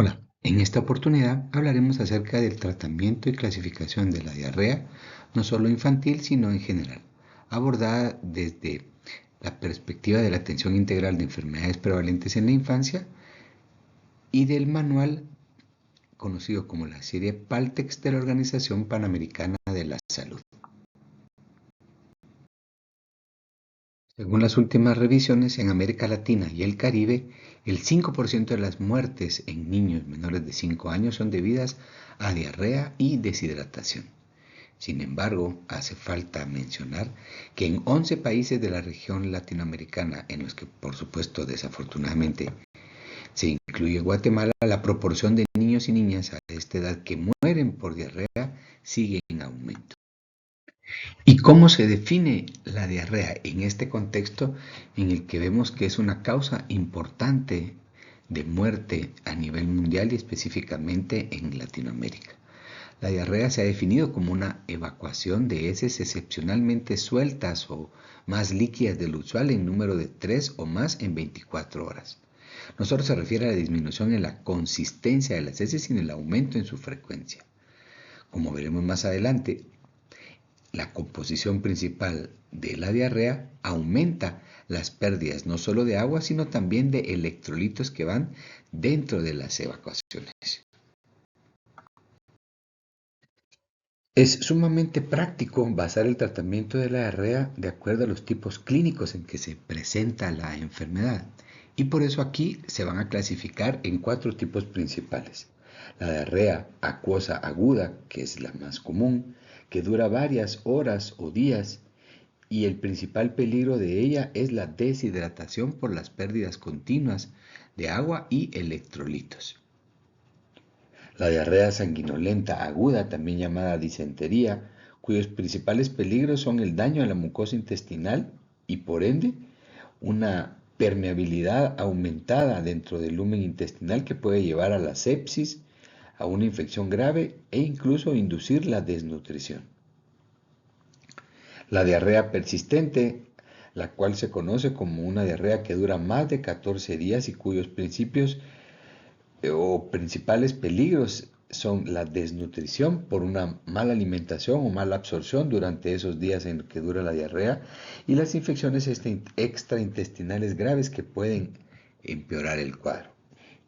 Hola, en esta oportunidad hablaremos acerca del tratamiento y clasificación de la diarrea, no solo infantil, sino en general, abordada desde la perspectiva de la atención integral de enfermedades prevalentes en la infancia y del manual conocido como la serie PALTEX de la Organización Panamericana de la Salud. Según las últimas revisiones, en América Latina y el Caribe, el 5% de las muertes en niños menores de 5 años son debidas a diarrea y deshidratación. Sin embargo, hace falta mencionar que en 11 países de la región latinoamericana, en los que por supuesto desafortunadamente se incluye Guatemala, la proporción de niños y niñas a esta edad que mueren por diarrea sigue en aumento. ¿Y cómo se define la diarrea en este contexto en el que vemos que es una causa importante de muerte a nivel mundial y específicamente en Latinoamérica? La diarrea se ha definido como una evacuación de heces excepcionalmente sueltas o más líquidas del usual en número de 3 o más en 24 horas. No solo se refiere a la disminución en la consistencia de las heces, sino el aumento en su frecuencia. Como veremos más adelante, la composición principal de la diarrea aumenta las pérdidas no solo de agua, sino también de electrolitos que van dentro de las evacuaciones. Es sumamente práctico basar el tratamiento de la diarrea de acuerdo a los tipos clínicos en que se presenta la enfermedad, y por eso aquí se van a clasificar en 4 tipos principales. La diarrea acuosa aguda, que es la más común, que dura varias horas o días, y el principal peligro de ella es la deshidratación por las pérdidas continuas de agua y electrolitos. La diarrea sanguinolenta aguda, también llamada disentería, cuyos principales peligros son el daño a la mucosa intestinal y por ende una permeabilidad aumentada dentro del lumen intestinal que puede llevar a la sepsis, a una infección grave e incluso inducir la desnutrición. La diarrea persistente, la cual se conoce como una diarrea que dura más de 14 días y cuyos principios o principales peligros son la desnutrición por una mala alimentación o mala absorción durante esos días en que dura la diarrea y las infecciones extraintestinales graves que pueden empeorar el cuadro.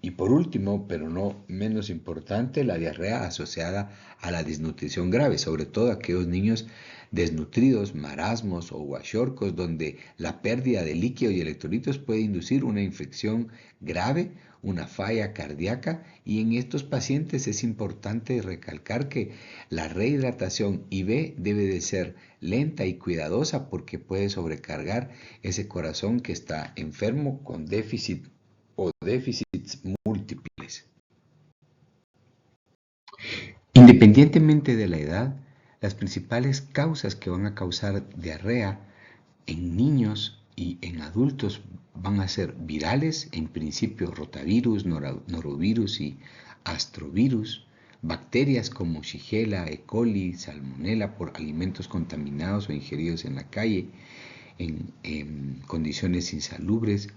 Y por último, pero no menos importante, la diarrea asociada a la desnutrición grave, sobre todo aquellos niños desnutridos, marasmos o guaxiorcos, donde la pérdida de líquido y electrolitos puede inducir una infección grave, una falla cardíaca, y en estos pacientes es importante recalcar que la rehidratación IV debe de ser lenta y cuidadosa porque puede sobrecargar ese corazón que está enfermo con déficit o déficits múltiples. Independientemente de la edad, las principales causas que van a causar diarrea en niños y en adultos van a ser virales, en principio rotavirus, norovirus y astrovirus, bacterias como Shigella, E. coli, Salmonella por alimentos contaminados o ingeridos en la calle, en condiciones insalubres,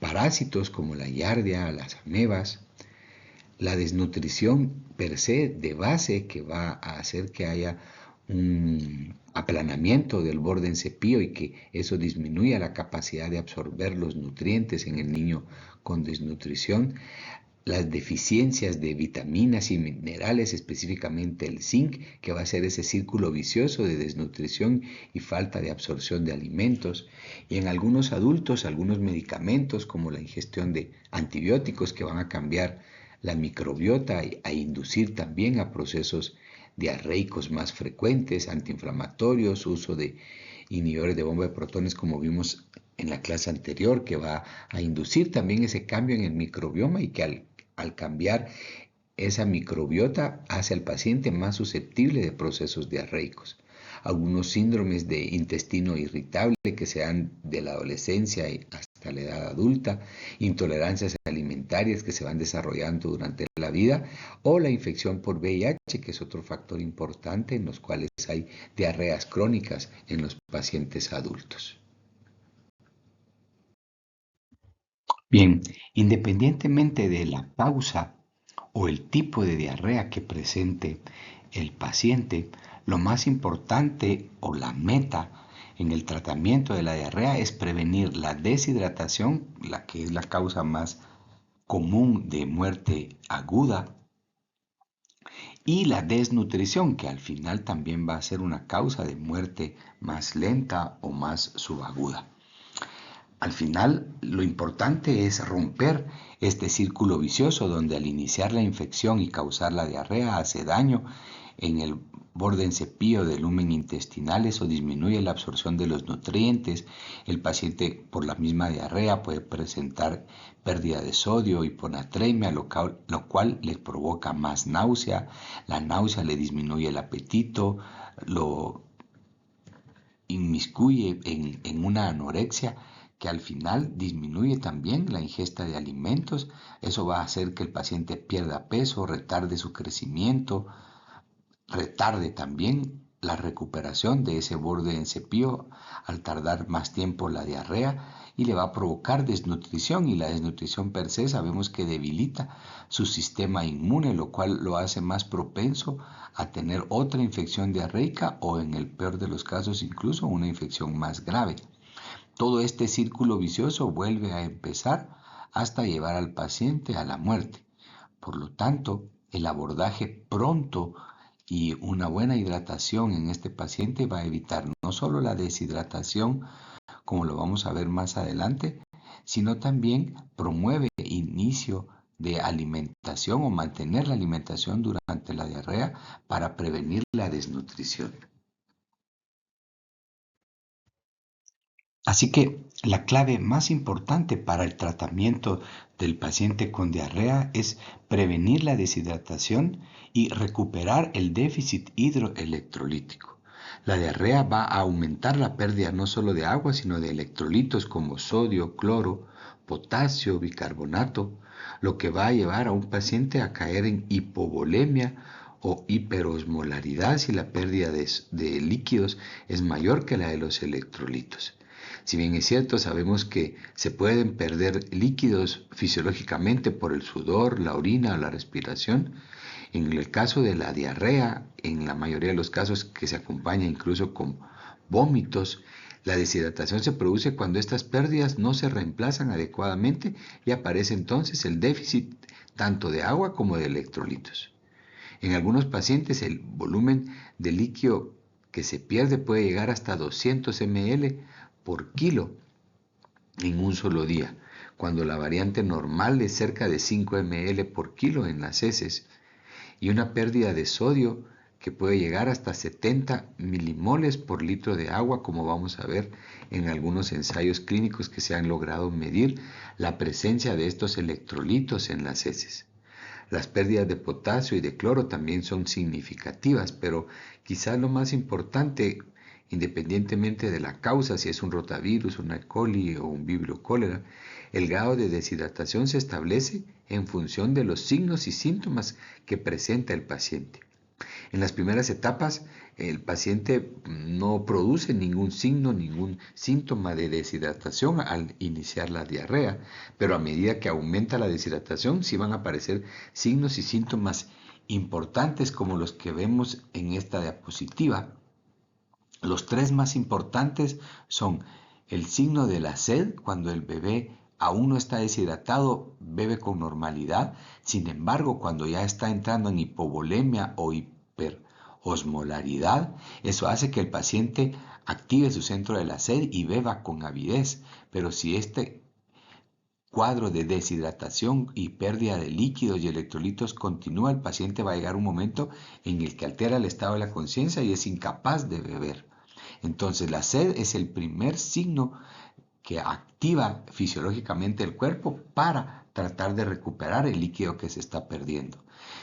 parásitos como la giardia, las amebas, la desnutrición per se de base que va a hacer que haya un aplanamiento del borde en cepillo y que eso disminuya la capacidad de absorber los nutrientes en el niño con desnutrición, las deficiencias de vitaminas y minerales, específicamente el zinc, que va a ser ese círculo vicioso de desnutrición y falta de absorción de alimentos, y en algunos adultos algunos medicamentos como la ingestión de antibióticos que van a cambiar la microbiota a inducir también a procesos diarreicos más frecuentes, antiinflamatorios, uso de inhibidores de bomba de protones como vimos en la clase anterior, que va a inducir también ese cambio en el microbioma y que al cambiar esa microbiota hace al paciente más susceptible de procesos diarreicos. Algunos síndromes de intestino irritable que se dan de la adolescencia hasta la edad adulta, intolerancias alimentarias que se van desarrollando durante la vida o la infección por VIH, que es otro factor importante en los cuales hay diarreas crónicas en los pacientes adultos. Bien, independientemente de la causa o el tipo de diarrea que presente el paciente, lo más importante o la meta en el tratamiento de la diarrea es prevenir la deshidratación, la que es la causa más común de muerte aguda, y la desnutrición, que al final también va a ser una causa de muerte más lenta o más subaguda. Al final, lo importante es romper este círculo vicioso donde al iniciar la infección y causar la diarrea hace daño en el borde en cepillo del lumen intestinal. Eso disminuye la absorción de los nutrientes. El paciente por la misma diarrea puede presentar pérdida de sodio, hiponatremia, lo cual le provoca más náusea. La náusea le disminuye el apetito, lo inmiscuye en una anorexia que al final disminuye también la ingesta de alimentos. Eso va a hacer que el paciente pierda peso, retarde su crecimiento, retarde también la recuperación de ese borde en cepillo al tardar más tiempo la diarrea, y le va a provocar desnutrición, y la desnutrición per se sabemos que debilita su sistema inmune, lo cual lo hace más propenso a tener otra infección diarreica o en el peor de los casos incluso una infección más grave. Todo este círculo vicioso vuelve a empezar hasta llevar al paciente a la muerte. Por lo tanto, el abordaje pronto y una buena hidratación en este paciente va a evitar no solo la deshidratación, como lo vamos a ver más adelante, sino también promueve inicio de alimentación o mantener la alimentación durante la diarrea para prevenir la desnutrición. Así que la clave más importante para el tratamiento del paciente con diarrea es prevenir la deshidratación y recuperar el déficit hidroelectrolítico. La diarrea va a aumentar la pérdida no solo de agua, sino de electrolitos como sodio, cloro, potasio, bicarbonato, lo que va a llevar a un paciente a caer en hipovolemia o hiperosmolaridad si la pérdida de líquidos es mayor que la de los electrolitos. Si bien es cierto, sabemos que se pueden perder líquidos fisiológicamente por el sudor, la orina o la respiración. En el caso de la diarrea, en la mayoría de los casos que se acompaña incluso con vómitos, la deshidratación se produce cuando estas pérdidas no se reemplazan adecuadamente y aparece entonces el déficit tanto de agua como de electrolitos. En algunos pacientes el volumen de líquido que se pierde puede llegar hasta 200 ml por kilo en un solo día, cuando la variante normal es cerca de 5 ml por kilo en las heces, y una pérdida de sodio que puede llegar hasta 70 milimoles por litro de agua, como vamos a ver en algunos ensayos clínicos que se han logrado medir la presencia de estos electrolitos en las heces. Las pérdidas de potasio y de cloro también son significativas, pero quizás lo más importante, independientemente de la causa, si es un rotavirus, una E. coli o un vibrio cólera, el grado de deshidratación se establece en función de los signos y síntomas que presenta el paciente. En las primeras etapas, el paciente no produce ningún signo, ningún síntoma de deshidratación al iniciar la diarrea, pero a medida que aumenta la deshidratación, sí van a aparecer signos y síntomas importantes como los que vemos en esta diapositiva. Los tres más importantes son el signo de la sed, cuando el bebé aún no está deshidratado, bebe con normalidad. Sin embargo, cuando ya está entrando en hipovolemia o hiperosmolaridad, eso hace que el paciente active su centro de la sed y beba con avidez. Pero si este cuadro de deshidratación y pérdida de líquidos y electrolitos continúa, el paciente va a llegar un momento en el que altera el estado de la conciencia y es incapaz de beber. Entonces la sed es el primer signo que activa fisiológicamente el cuerpo para tratar de recuperar el líquido que se está perdiendo.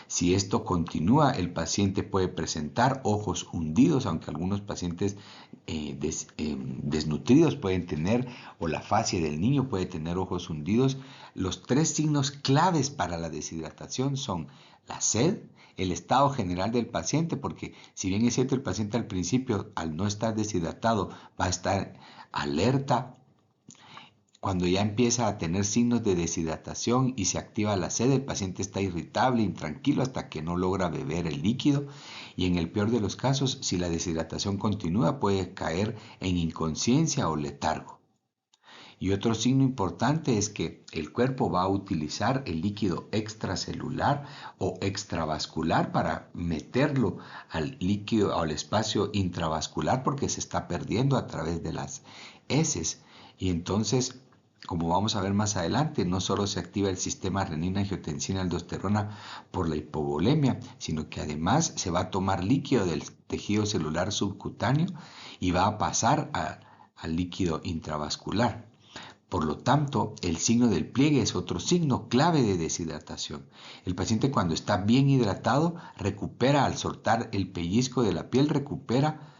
Si esto continúa, el paciente puede presentar ojos hundidos, aunque algunos pacientes desnutridos pueden tener, o la fascia del niño puede tener ojos hundidos. Los tres signos claves para la deshidratación son la sed, el estado general del paciente, porque si bien es cierto el paciente al principio, al no estar deshidratado, va a estar alerta, Cuando ya empieza a tener signos de deshidratación y se activa la sed, el paciente está irritable, intranquilo hasta que no logra beber el líquido y en el peor de los casos, si la deshidratación continúa, puede caer en inconsciencia o letargo. Y otro signo importante es que el cuerpo va a utilizar el líquido extracelular o extravascular para meterlo al líquido, al espacio intravascular porque se está perdiendo a través de las heces. Y entonces, como vamos a ver más adelante, no solo se activa el sistema renina-angiotensina-aldosterona por la hipovolemia, sino que además se va a tomar líquido del tejido celular subcutáneo y va a pasar al líquido intravascular. Por lo tanto, el signo del pliegue es otro signo clave de deshidratación. El paciente cuando está bien hidratado recupera al soltar el pellizco de la piel, recupera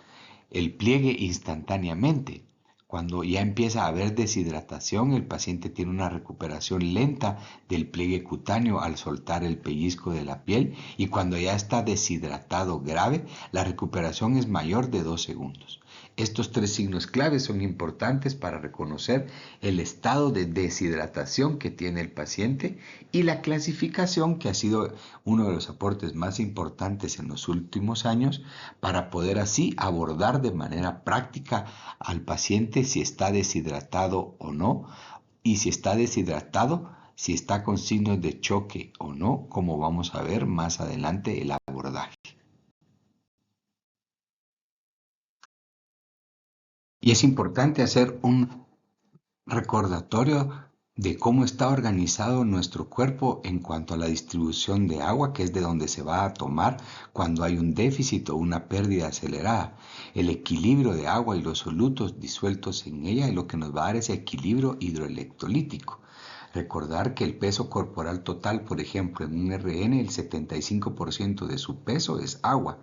el pliegue instantáneamente. Cuando ya empieza a haber deshidratación, el paciente tiene una recuperación lenta del pliegue cutáneo al soltar el pellizco de la piel y cuando ya está deshidratado grave, la recuperación es mayor de 2 segundos. Estos 3 signos claves son importantes para reconocer el estado de deshidratación que tiene el paciente y la clasificación que ha sido uno de los aportes más importantes en los últimos años para poder así abordar de manera práctica al paciente si está deshidratado o no y si está deshidratado, si está con signos de choque o no, como vamos a ver más adelante el abordaje. Y es importante hacer un recordatorio de cómo está organizado nuestro cuerpo en cuanto a la distribución de agua, que es de donde se va a tomar cuando hay un déficit o una pérdida acelerada. El equilibrio de agua y los solutos disueltos en ella es lo que nos va a dar ese equilibrio hidroelectrolítico. Recordar que el peso corporal total, por ejemplo, en un RN, el 75% de su peso es agua.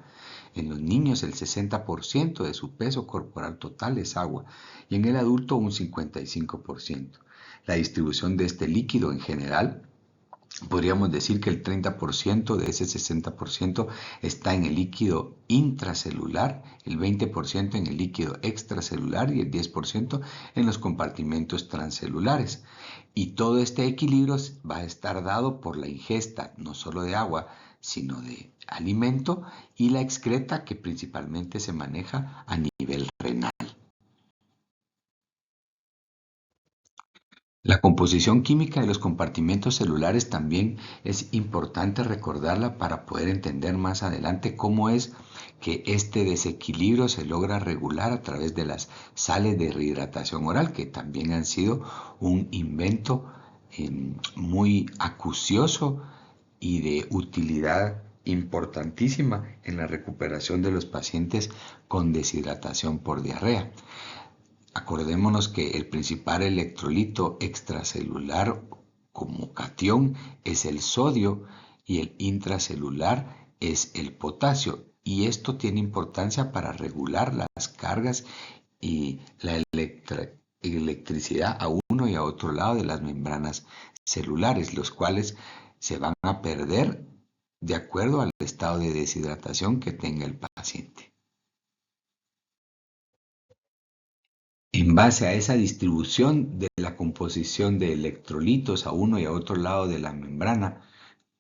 En los niños el 60% de su peso corporal total es agua y en el adulto un 55%. La distribución de este líquido en general, podríamos decir que el 30% de ese 60% está en el líquido intracelular, el 20% en el líquido extracelular y el 10% en los compartimentos transcelulares. Y todo este equilibrio va a estar dado por la ingesta no solo de agua, sino de alimento y la excreta que principalmente se maneja a nivel renal. La composición química de los compartimentos celulares también es importante recordarla para poder entender más adelante cómo es que este desequilibrio se logra regular a través de las sales de rehidratación oral, que también han sido un invento muy acucioso y de utilidad importantísima en la recuperación de los pacientes con deshidratación por diarrea. Acordémonos que el principal electrolito extracelular como catión es el sodio y el intracelular es el potasio. Y esto tiene importancia para regular las cargas y la electricidad a uno y a otro lado de las membranas celulares, los cuales se van a perder de acuerdo al estado de deshidratación que tenga el paciente. En base a esa distribución de la composición de electrolitos a uno y a otro lado de la membrana,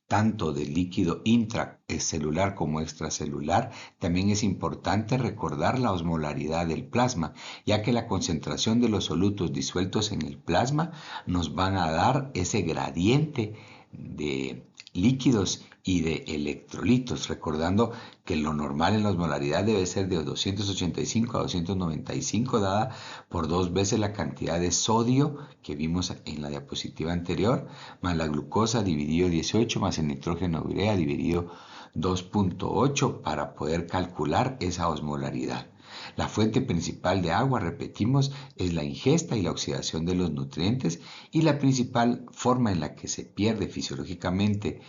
tanto del líquido intracelular como extracelular, también es importante recordar la osmolaridad del plasma, ya que la concentración de los solutos disueltos en el plasma nos van a dar ese gradiente de líquidos y de electrolitos, recordando que lo normal en la osmolaridad debe ser de 285 a 295 dada por 2 veces la cantidad de sodio que vimos en la diapositiva anterior, más la glucosa dividido 18 más el nitrógeno urea dividido 2.8 para poder calcular esa osmolaridad. La fuente principal de agua, repetimos, es la ingesta y la oxidación de los nutrientes y la principal forma en la que se pierde fisiológicamente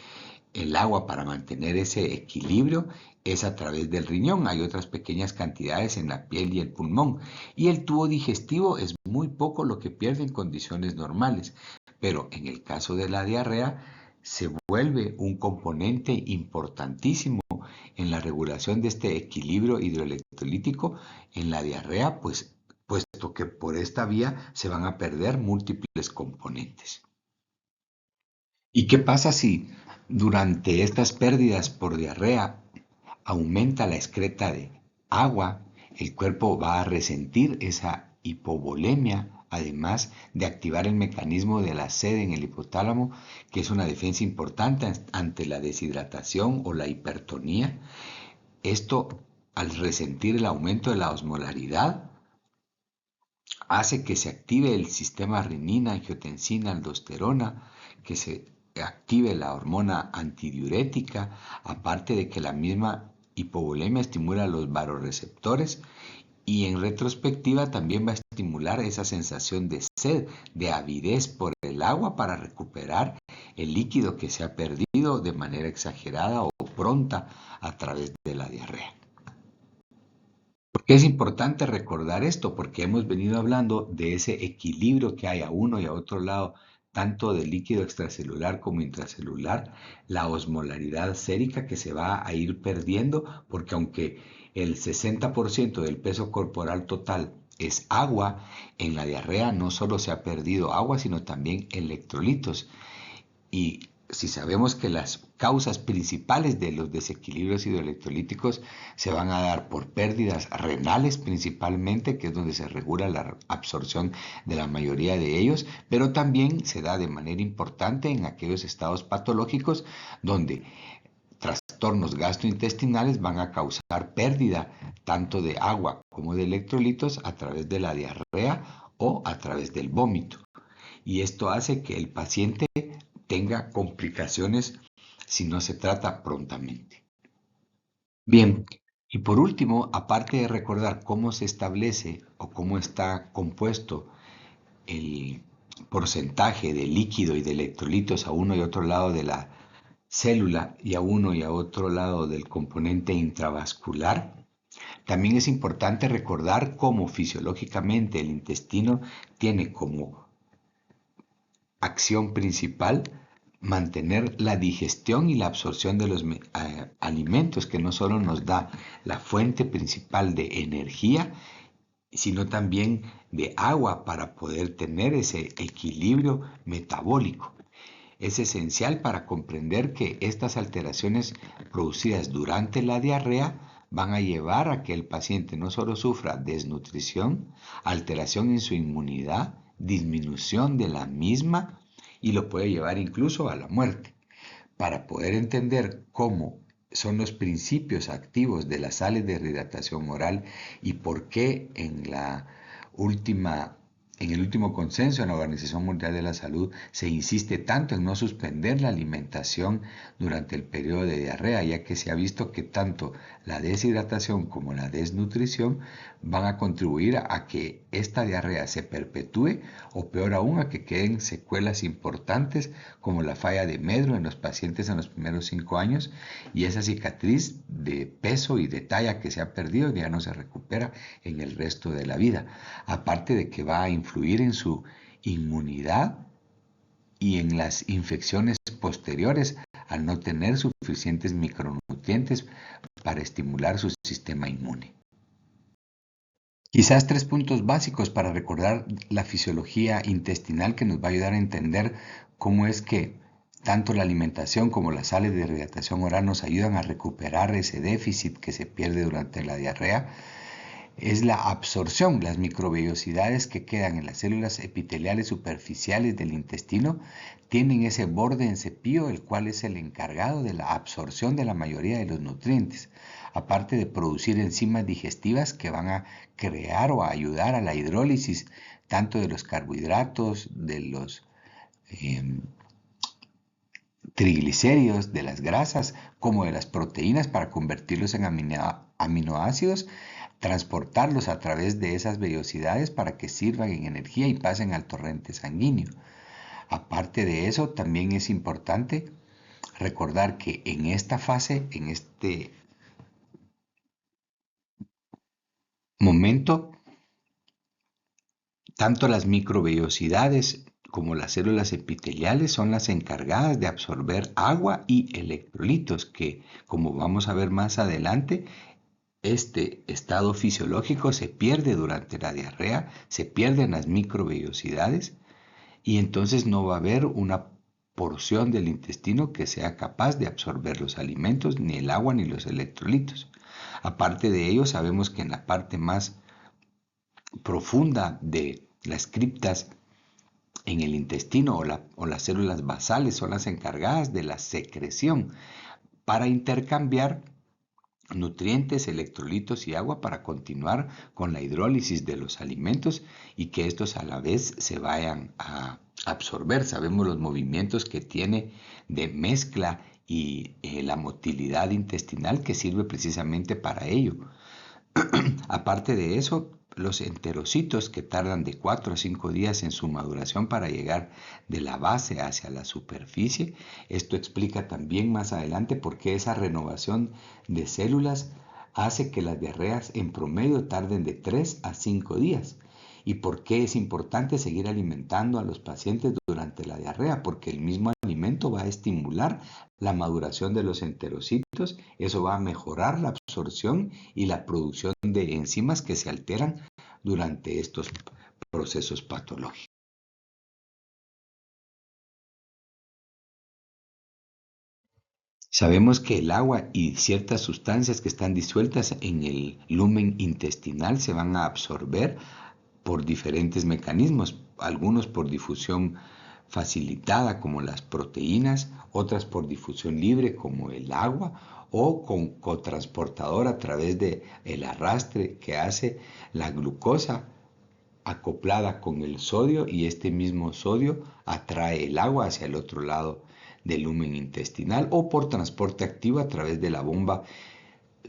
el agua para mantener ese equilibrio es a través del riñón. Hay otras pequeñas cantidades en la piel y el pulmón. Y el tubo digestivo es muy poco lo que pierde en condiciones normales. Pero en el caso de la diarrea se vuelve un componente importantísimo en la regulación de este equilibrio hidroelectrolítico en la diarrea, puesto puesto que por esta vía se van a perder múltiples componentes. ¿Y qué pasa si durante estas pérdidas por diarrea aumenta la excreta de agua? El cuerpo va a resentir esa hipovolemia, además de activar el mecanismo de la sed en el hipotálamo, que es una defensa importante ante la deshidratación o la hipertonía. Esto, al resentir el aumento de la osmolaridad, hace que se active el sistema renina, angiotensina, aldosterona, que se active la hormona antidiurética, aparte de que la misma hipovolemia estimula los vasoreceptores y en retrospectiva también va a estimular esa sensación de sed, de avidez por el agua para recuperar el líquido que se ha perdido de manera exagerada o pronta a través de la diarrea. ¿Por qué es importante recordar esto? Porque hemos venido hablando de ese equilibrio que hay a uno y a otro lado, tanto del líquido extracelular como intracelular, la osmolaridad sérica que se va a ir perdiendo, porque aunque el 60% del peso corporal total es agua, en la diarrea no solo se ha perdido agua, sino también electrolitos. Y si sabemos que las causas principales de los desequilibrios hidroelectrolíticos se van a dar por pérdidas renales principalmente, que es donde se regula la absorción de la mayoría de ellos, pero también se da de manera importante en aquellos estados patológicos donde trastornos gastrointestinales van a causar pérdida tanto de agua como de electrolitos a través de la diarrea o a través del vómito. Y esto hace que el paciente tenga complicaciones si no se trata prontamente. Bien, y por último, aparte de recordar cómo se establece o cómo está compuesto el porcentaje de líquido y de electrolitos a uno y otro lado de la célula y a uno y a otro lado del componente intravascular, también es importante recordar cómo fisiológicamente el intestino tiene como acción principal mantener la digestión y la absorción de los alimentos, que no solo nos da la fuente principal de energía, sino también de agua para poder tener ese equilibrio metabólico. Es esencial para comprender que estas alteraciones producidas durante la diarrea van a llevar a que el paciente no solo sufra desnutrición, alteración en su inmunidad, disminución de la misma y lo puede llevar incluso a la muerte. Para poder entender cómo son los principios activos de las sales de rehidratación oral y por qué en el último consenso en la Organización Mundial de la Salud se insiste tanto en no suspender la alimentación durante el periodo de diarrea, ya que se ha visto que tanto la deshidratación como la desnutrición van a contribuir a que esta diarrea se perpetúe o peor aún a que queden secuelas importantes como la falla de medro en los pacientes en los primeros 5 años y esa cicatriz de peso y de talla que se ha perdido ya no se recupera en el resto de la vida. Aparte de que va a influir en su inmunidad y en las infecciones posteriores al no tener suficientes micronutrientes para estimular su sistema inmune. Quizás 3 puntos básicos para recordar la fisiología intestinal que nos va a ayudar a entender cómo es que tanto la alimentación como las sales de rehidratación oral nos ayudan a recuperar ese déficit que se pierde durante la diarrea. Es la absorción, las microvellosidades que quedan en las células epiteliales superficiales del intestino tienen ese borde en cepillo, el cual es el encargado de la absorción de la mayoría de los nutrientes, aparte de producir enzimas digestivas que van a crear o a ayudar a la hidrólisis tanto de los carbohidratos, de los triglicéridos, de las grasas, como de las proteínas para convertirlos en aminoácidos, transportarlos a través de esas vellosidades para que sirvan en energía y pasen al torrente sanguíneo. Aparte de eso, también es importante recordar que en esta fase, en este momento, tanto las microvellosidades como las células epiteliales son las encargadas de absorber agua y electrolitos que, como vamos a ver más adelante, este estado fisiológico se pierde durante la diarrea, se pierden las microvellosidades y entonces no va a haber una porción del intestino que sea capaz de absorber los alimentos, ni el agua, ni los electrolitos. Aparte de ello, sabemos que en la parte más profunda de las criptas en el intestino o las células basales son las encargadas de la secreción para intercambiar nutrientes, electrolitos y agua para continuar con la hidrólisis de los alimentos y que estos a la vez se vayan a absorber. Sabemos los movimientos que tiene de mezcla y la motilidad intestinal que sirve precisamente para ello. Aparte de eso, los enterocitos que tardan de 4 a 5 días en su maduración para llegar de la base hacia la superficie. Esto explica también más adelante por qué esa renovación de células hace que las diarreas en promedio tarden de 3 a 5 días. ¿Y por qué es importante seguir alimentando a los pacientes durante la diarrea? Porque el mismo alimento va a estimular la maduración de los enterocitos, eso va a mejorar la absorción y la producción de enzimas que se alteran durante estos procesos patológicos. Sabemos que el agua y ciertas sustancias que están disueltas en el lumen intestinal se van a absorber por diferentes mecanismos, algunos por difusión facilitada como las proteínas, otras por difusión libre como el agua o con cotransportador a través de el arrastre que hace la glucosa acoplada con el sodio y este mismo sodio atrae el agua hacia el otro lado del lumen intestinal o por transporte activo a través de la bomba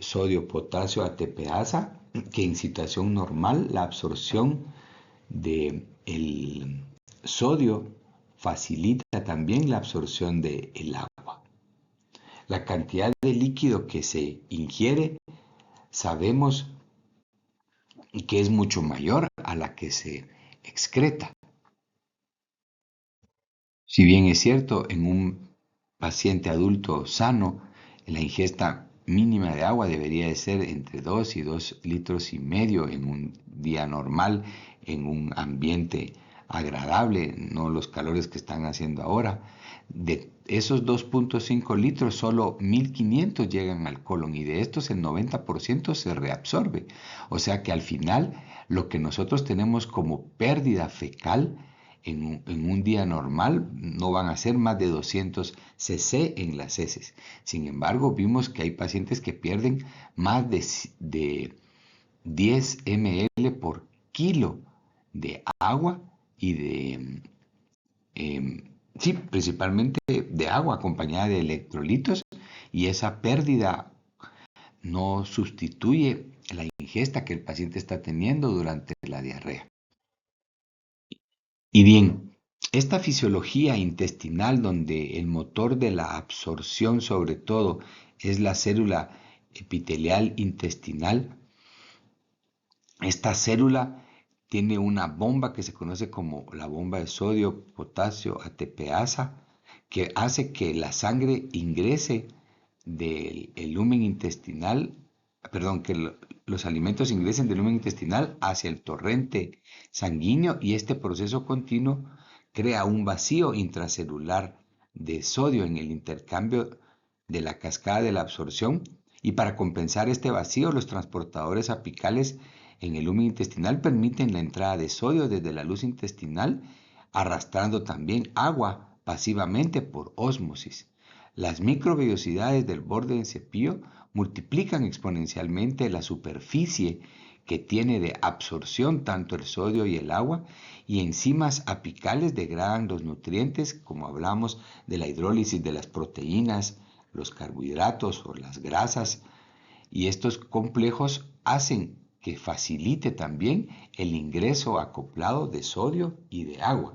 sodio-potasio ATPasa, que en situación normal la absorción de el sodio facilita también la absorción del agua. La cantidad de líquido que se ingiere sabemos que es mucho mayor a la que se excreta. Si bien es cierto, en un paciente adulto sano, la ingesta mínima de agua debería de ser entre 2 y 2,5 litros en un día normal, en un ambiente agradable, no los calores que están haciendo ahora. De esos 2,5 litros, solo 1,500 llegan al colon y de estos el 90% se reabsorbe. O sea que al final lo que nosotros tenemos como pérdida fecal en un día normal no van a ser más de 200 cc en las heces. Sin embargo, vimos que hay pacientes que pierden más de 10 ml por kilo de agua y sí, principalmente de agua acompañada de electrolitos, y esa pérdida no sustituye la ingesta que el paciente está teniendo durante la diarrea. Y bien, esta fisiología intestinal donde el motor de la absorción sobre todo es la célula epitelial intestinal, esta célula tiene una bomba que se conoce como la bomba de sodio, potasio, ATPasa, que hace que la sangre ingrese del lumen intestinal, perdón, que los alimentos ingresen del lumen intestinal hacia el torrente sanguíneo y este proceso continuo crea un vacío intracelular de sodio en el intercambio de la cascada de la absorción y para compensar este vacío los transportadores apicales en el lumen intestinal permiten la entrada de sodio desde la luz intestinal arrastrando también agua pasivamente por ósmosis. Las microvellosidades del borde del cepillo multiplican exponencialmente la superficie que tiene de absorción tanto el sodio y el agua y enzimas apicales degradan los nutrientes, como hablamos de la hidrólisis de las proteínas, los carbohidratos o las grasas, y estos complejos hacen que facilite también el ingreso acoplado de sodio y de agua.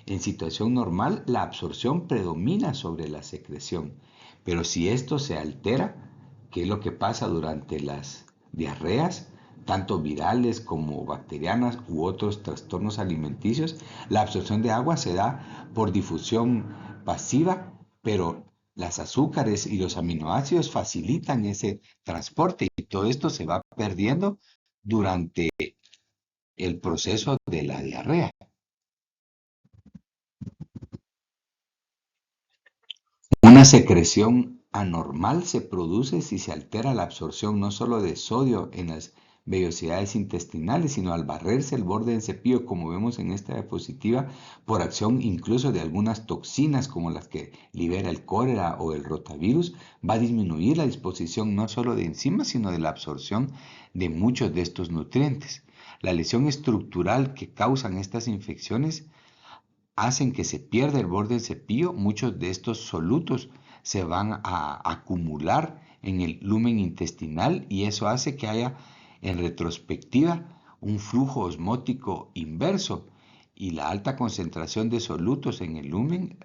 En situación normal, la absorción predomina sobre la secreción, pero si esto se altera, ¿qué es lo que pasa durante las diarreas, tanto virales como bacterianas u otros trastornos alimenticios? La absorción de agua se da por difusión pasiva, pero las azúcares y los aminoácidos facilitan ese transporte y todo esto se va perdiendo durante el proceso de la diarrea. Una secreción anormal se produce si se altera la absorción no solo de sodio en las vellosidades intestinales, sino al barrerse el borde del cepillo, como vemos en esta diapositiva, por acción incluso de algunas toxinas como las que libera el cólera o el rotavirus, va a disminuir la disposición no solo de enzimas, sino de la absorción de muchos de estos nutrientes. La lesión estructural que causan estas infecciones hacen que se pierda el borde del cepillo. Muchos de estos solutos se van a acumular en el lumen intestinal y eso hace que haya en retrospectiva un flujo osmótico inverso, y la alta concentración de solutos en el lumen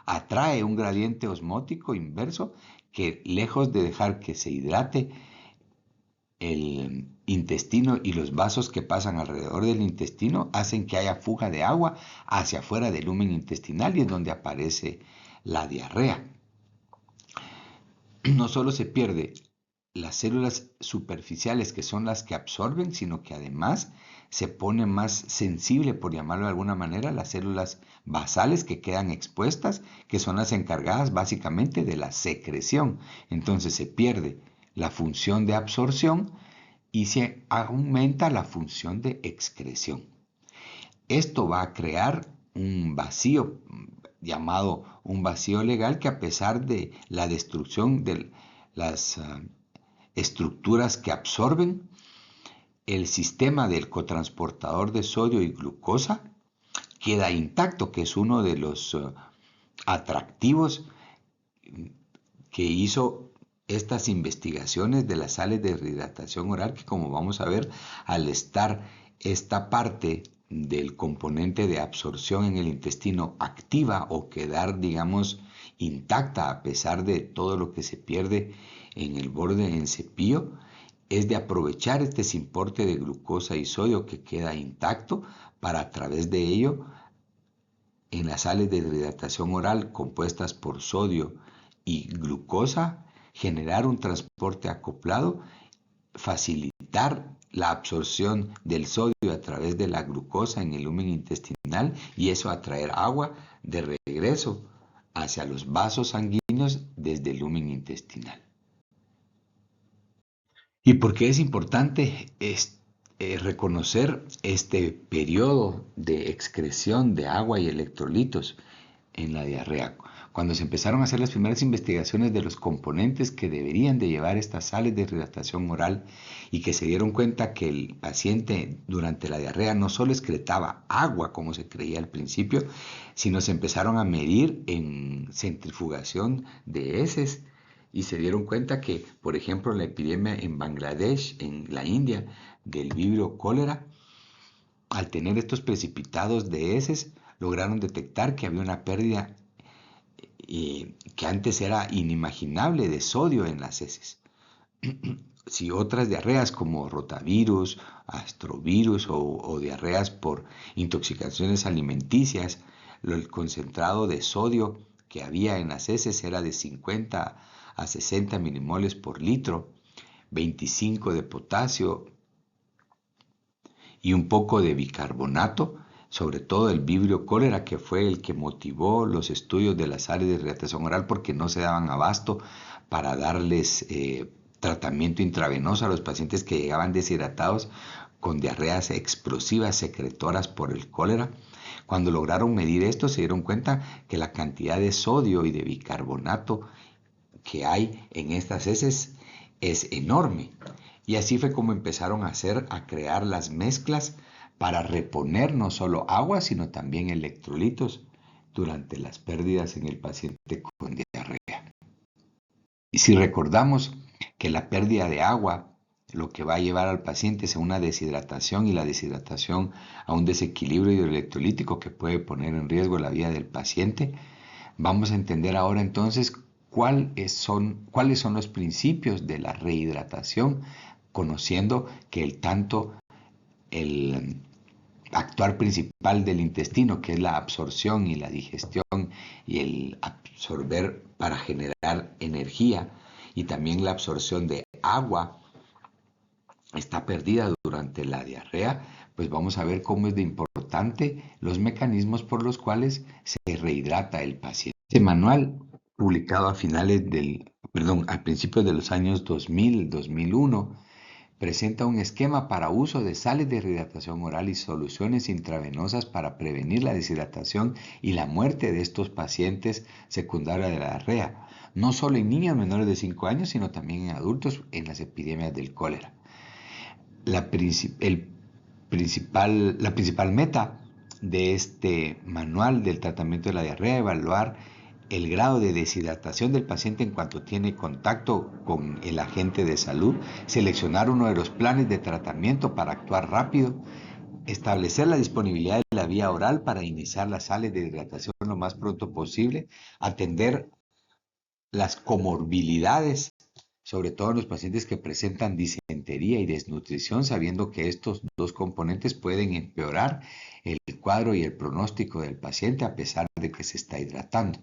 atrae un gradiente osmótico inverso que, lejos de dejar que se hidrate el intestino y los vasos que pasan alrededor del intestino, hacen que haya fuga de agua hacia afuera del lumen intestinal, y es donde aparece la diarrea. No solo se pierde las células superficiales, que son las que absorben, sino que además se pone más sensible, por llamarlo de alguna manera, las células basales que quedan expuestas, que son las encargadas básicamente de la secreción. Entonces se pierde la función de absorción y se aumenta la función de excreción. Esto va a crear un vacío llamado un vacío legal, que, a pesar de la destrucción de las estructuras que absorben, el sistema del cotransportador de sodio y glucosa queda intacto, que es uno de los atractivos que hizo estas investigaciones de las sales de rehidratación oral, que, como vamos a ver, al estar esta parte del componente de absorción en el intestino activa o quedar, digamos, intacta a pesar de todo lo que se pierde en el borde en cepillo, es de aprovechar este importe de glucosa y sodio que queda intacto para, a través de ello, en las sales de hidratación oral compuestas por sodio y glucosa, generar un transporte acoplado, facilitar la absorción del sodio a través de la glucosa en el lumen intestinal, y eso atraer agua de regreso hacia los vasos sanguíneos desde el lumen intestinal. ¿Y por qué es importante reconocer este periodo de excreción de agua y electrolitos en la diarrea? Cuando se empezaron a hacer las primeras investigaciones de los componentes que deberían de llevar estas sales de hidratación oral, y que se dieron cuenta que el paciente durante la diarrea no solo excretaba agua como se creía al principio, sino se empezaron a medir en centrifugación de heces, y se dieron cuenta que, por ejemplo, la epidemia en Bangladesh, en la India, del vibrio cólera, al tener estos precipitados de heces, lograron detectar que había una pérdida que antes era inimaginable de sodio en las heces. Si otras diarreas como rotavirus, astrovirus o diarreas por intoxicaciones alimenticias, el concentrado de sodio que había en las heces era de 50 a 60 milimoles por litro, 25 de potasio y un poco de bicarbonato, sobre todo el vibrio cólera, que fue el que motivó los estudios de las sales de hidratación oral, porque no se daban abasto para darles tratamiento intravenoso a los pacientes que llegaban deshidratados con diarreas explosivas secretoras por el cólera. Cuando lograron medir esto, se dieron cuenta que la cantidad de sodio y de bicarbonato que hay en estas heces es enorme. Y así fue como empezaron a crear las mezclas para reponer no solo agua, sino también electrolitos durante las pérdidas en el paciente con diarrea. Y si recordamos que la pérdida de agua lo que va a llevar al paciente es a una deshidratación, y la deshidratación a un desequilibrio hidroelectrolítico que puede poner en riesgo la vida del paciente, vamos a entender ahora entonces cuáles son los principios de la rehidratación, conociendo que el actuar principal del intestino, que es la absorción y la digestión y el absorber para generar energía, y también la absorción de agua está perdida durante la diarrea, pues vamos a ver cómo es de importante los mecanismos por los cuales se rehidrata el paciente. Este manual, publicado a principios de los años 2000-2001, presenta un esquema para uso de sales de rehidratación oral y soluciones intravenosas para prevenir la deshidratación y la muerte de estos pacientes secundaria de la diarrea, no solo en niños menores de 5 años, sino también en adultos en las epidemias del cólera. La principal meta de este manual del tratamiento de la diarrea es evaluar el grado de deshidratación del paciente en cuanto tiene contacto con el agente de salud, seleccionar uno de los planes de tratamiento para actuar rápido, establecer la disponibilidad de la vía oral para iniciar las sales de hidratación lo más pronto posible, atender las comorbilidades, sobre todo en los pacientes que presentan disentería y desnutrición, sabiendo que estos dos componentes pueden empeorar el cuadro y el pronóstico del paciente a pesar de que se está hidratando.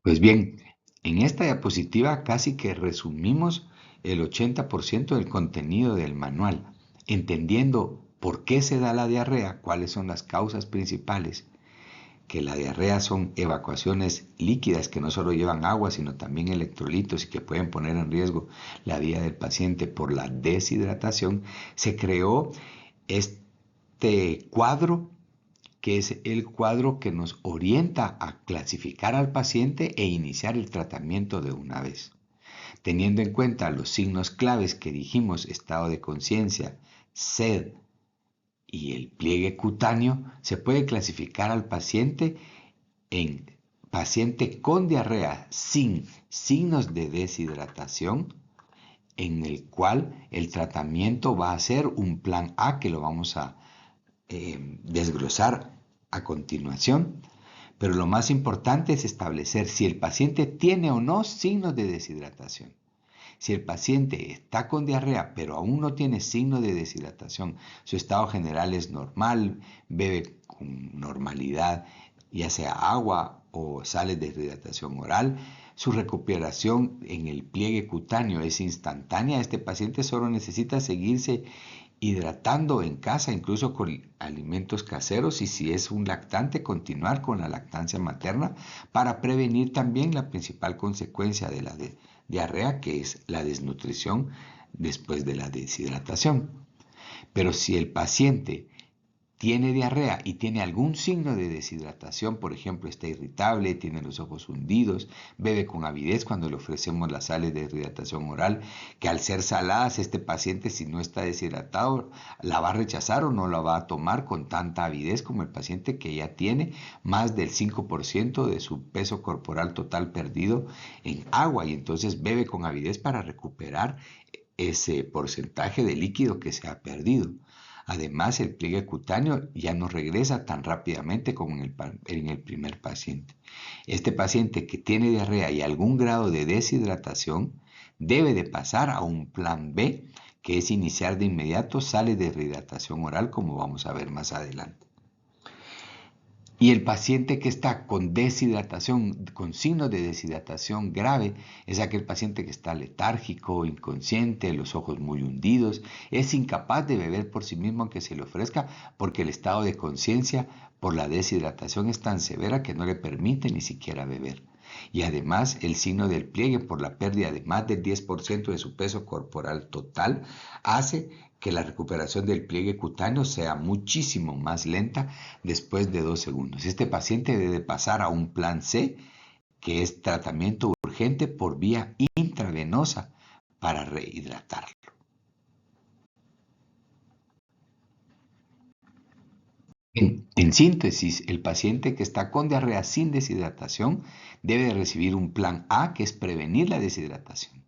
Pues bien, en esta diapositiva casi que resumimos el 80% del contenido del manual, entendiendo por qué se da la diarrea, cuáles son las causas principales, que la diarrea son evacuaciones líquidas que no solo llevan agua, sino también electrolitos y que pueden poner en riesgo la vida del paciente por la deshidratación. Se creó este cuadro, que es el cuadro que nos orienta a clasificar al paciente e iniciar el tratamiento de una vez. Teniendo en cuenta los signos claves que dijimos, estado de conciencia, sed, y el pliegue cutáneo, se puede clasificar al paciente en paciente con diarrea sin signos de deshidratación, en el cual el tratamiento va a ser un plan A que lo vamos a desglosar a continuación. Pero lo más importante es establecer si el paciente tiene o no signos de deshidratación. Si el paciente está con diarrea, pero aún no tiene signo de deshidratación, su estado general es normal, bebe con normalidad, ya sea agua o sales de hidratación oral, su recuperación en el pliegue cutáneo es instantánea, este paciente solo necesita seguirse hidratando en casa, incluso con alimentos caseros, y si es un lactante, continuar con la lactancia materna para prevenir también la principal consecuencia de la diarrea, que es la desnutrición después de la deshidratación. Pero si el paciente tiene diarrea y tiene algún signo de deshidratación, por ejemplo, está irritable, tiene los ojos hundidos, bebe con avidez cuando le ofrecemos las sales de hidratación oral, que al ser saladas, este paciente, si no está deshidratado, la va a rechazar o no la va a tomar con tanta avidez como el paciente que ya tiene más del 5% de su peso corporal total perdido en agua, y entonces bebe con avidez para recuperar ese porcentaje de líquido que se ha perdido. Además, el pliegue cutáneo ya no regresa tan rápidamente como en el primer paciente. Este paciente que tiene diarrea y algún grado de deshidratación debe de pasar a un plan B, que es iniciar de inmediato sales de rehidratación oral, como vamos a ver más adelante. Y el paciente que está con deshidratación, con signos de deshidratación grave, es aquel paciente que está letárgico, inconsciente, los ojos muy hundidos, es incapaz de beber por sí mismo aunque se le ofrezca, porque el estado de conciencia por la deshidratación es tan severa que no le permite ni siquiera beber. Y además el signo del pliegue por la pérdida de más del 10% de su peso corporal total hace que la recuperación del pliegue cutáneo sea muchísimo más lenta después de 2 segundos. Este paciente debe pasar a un plan C, que es tratamiento urgente por vía intravenosa para rehidratarlo. En síntesis, el paciente que está con diarrea sin deshidratación debe de recibir un plan A, que es prevenir la deshidratación.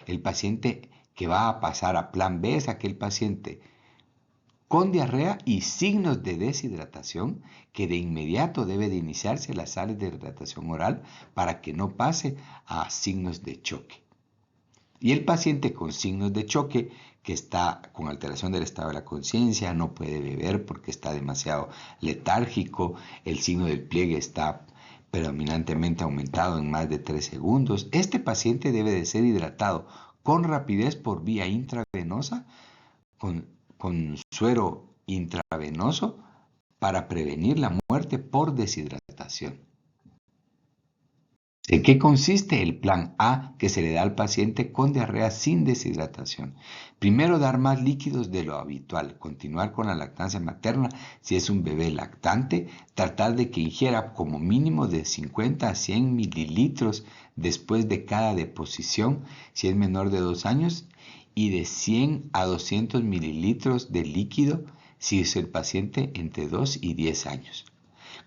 El paciente que va a pasar a plan B es aquel paciente con diarrea y signos de deshidratación, que de inmediato debe de iniciarse las sales de hidratación oral para que no pase a signos de choque. Y el paciente con signos de choque, que está con alteración del estado de la conciencia, no puede beber porque está demasiado letárgico, el signo del pliegue está predominantemente aumentado en más de 3 segundos, este paciente debe de ser hidratado con rapidez por vía intravenosa con suero intravenoso para prevenir la muerte por deshidratación. ¿En qué consiste el plan A que se le da al paciente con diarrea sin deshidratación? Primero, dar más líquidos de lo habitual, continuar con la lactancia materna si es un bebé lactante, tratar de que ingiera como mínimo de 50 a 100 mililitros después de cada deposición si es menor de 2 años y de 100 a 200 mililitros de líquido si es el paciente entre 2 y 10 años.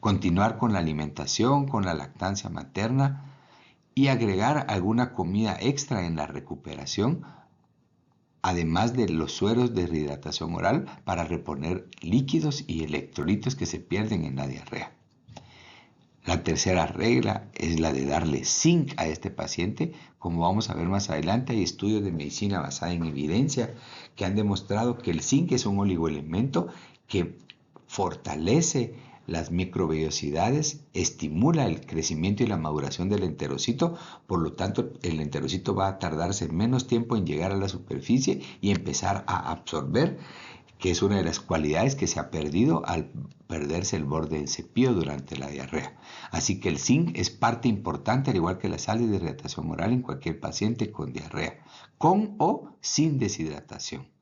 Continuar con la alimentación, con la lactancia materna y agregar alguna comida extra en la recuperación, además de los sueros de rehidratación oral para reponer líquidos y electrolitos que se pierden en la diarrea. La tercera regla es la de darle zinc a este paciente. Como vamos a ver más adelante, hay estudios de medicina basada en evidencia que han demostrado que el zinc es un oligoelemento que fortalece las microvellosidades, estimula el crecimiento y la maduración del enterocito, por lo tanto el enterocito va a tardarse menos tiempo en llegar a la superficie y empezar a absorber, que es una de las cualidades que se ha perdido al perderse el borde del cepillo durante la diarrea. Así que el zinc es parte importante, al igual que la sal de hidratación oral en cualquier paciente con diarrea, con o sin deshidratación.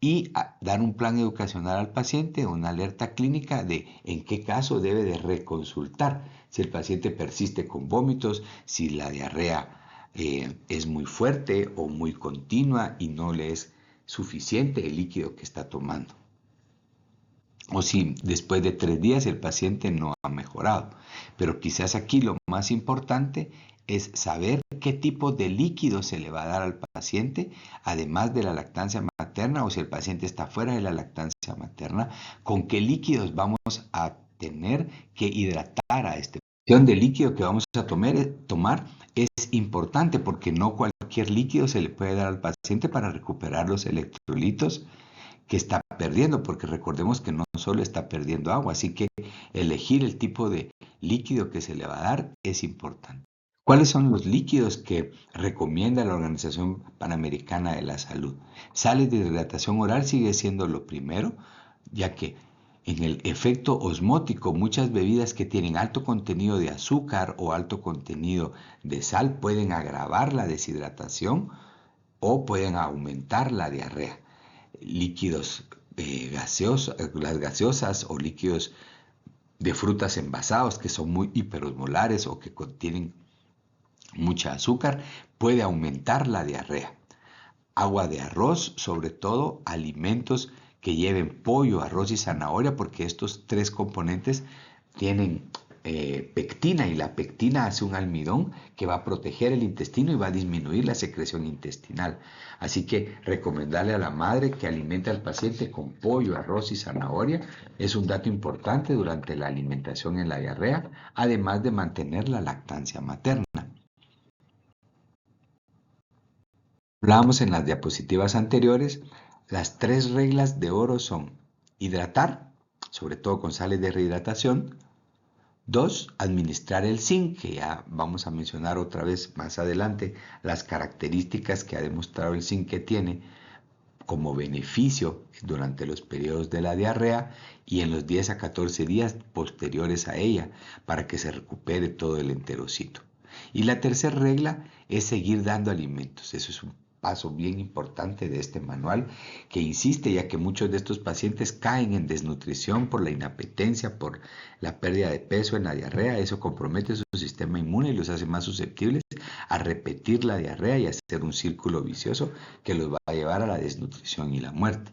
Y dar un plan educacional al paciente, una alerta clínica de en qué caso debe de reconsultar. Si el paciente persiste con vómitos, si la diarrea es muy fuerte o muy continua y no le es suficiente el líquido que está tomando. O si después de 3 días el paciente no ha mejorado. Pero quizás aquí lo más importante es saber qué tipo de líquido se le va a dar al paciente, además de la lactancia materna, o si el paciente está fuera de la lactancia materna, con qué líquidos vamos a tener que hidratar a este paciente. La cantidad de líquido que vamos a tomar es importante porque no cualquier líquido se le puede dar al paciente para recuperar los electrolitos que está perdiendo, porque recordemos que no solo está perdiendo agua, así que elegir el tipo de líquido que se le va a dar es importante. ¿Cuáles son los líquidos que recomienda la Organización Panamericana de la Salud? Sales de hidratación oral sigue siendo lo primero, ya que en el efecto osmótico muchas bebidas que tienen alto contenido de azúcar o alto contenido de sal pueden agravar la deshidratación o pueden aumentar la diarrea. Líquidos gaseosos, las gaseosas o líquidos de frutas envasados que son muy hiperosmolares o que contienen mucha azúcar, puede aumentar la diarrea. Agua de arroz, sobre todo alimentos que lleven pollo, arroz y zanahoria, porque estos 3 componentes tienen pectina y la pectina hace un almidón que va a proteger el intestino y va a disminuir la secreción intestinal. Así que recomendarle a la madre que alimente al paciente con pollo, arroz y zanahoria es un dato importante durante la alimentación en la diarrea, además de mantener la lactancia materna. Hablábamos en las diapositivas anteriores, las 3 reglas de oro son hidratar, sobre todo con sales de rehidratación. 2, administrar el zinc, que ya vamos a mencionar otra vez más adelante las características que ha demostrado el zinc que tiene como beneficio durante los periodos de la diarrea y en los 10 a 14 días posteriores a ella para que se recupere todo el enterocito. Y la tercera regla es seguir dando alimentos. Eso es un paso bien importante de este manual que insiste, ya que muchos de estos pacientes caen en desnutrición por la inapetencia, por la pérdida de peso en la diarrea. Eso compromete su sistema inmune y los hace más susceptibles a repetir la diarrea y a hacer un círculo vicioso que los va a llevar a la desnutrición y la muerte.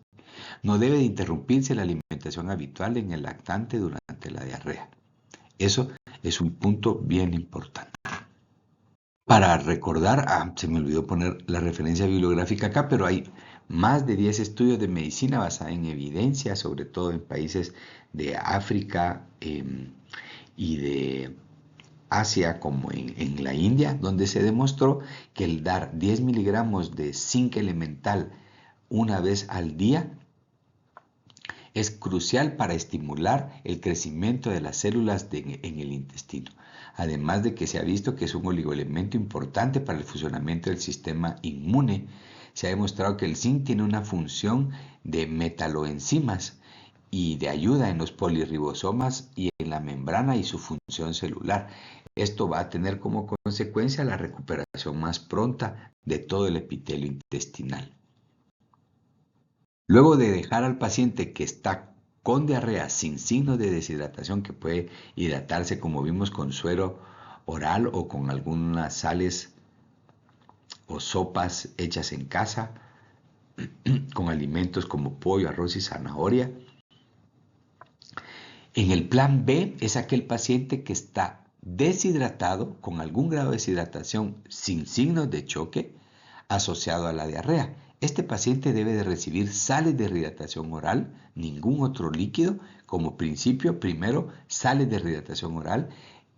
No debe de interrumpirse la alimentación habitual en el lactante durante la diarrea. Eso es un punto bien importante. Para recordar, se me olvidó poner la referencia bibliográfica acá, pero hay más de 10 estudios de medicina basada en evidencia, sobre todo en países de África y de Asia, como en la India, donde se demostró que el dar 10 miligramos de zinc elemental una vez al día es crucial para estimular el crecimiento de las células en el intestino. Además de que se ha visto que es un oligoelemento importante para el funcionamiento del sistema inmune, se ha demostrado que el zinc tiene una función de metaloenzimas y de ayuda en los polirribosomas y en la membrana y su función celular. Esto va a tener como consecuencia la recuperación más pronta de todo el epitelio intestinal. Luego de dejar al paciente que está con diarrea sin signos de deshidratación, que puede hidratarse como vimos con suero oral o con algunas sales o sopas hechas en casa, con alimentos como pollo, arroz y zanahoria. En el plan B es aquel paciente que está deshidratado con algún grado de deshidratación sin signos de choque asociado a la diarrea. Este paciente debe de recibir sales de rehidratación oral, ningún otro líquido. Como principio, primero, sales de rehidratación oral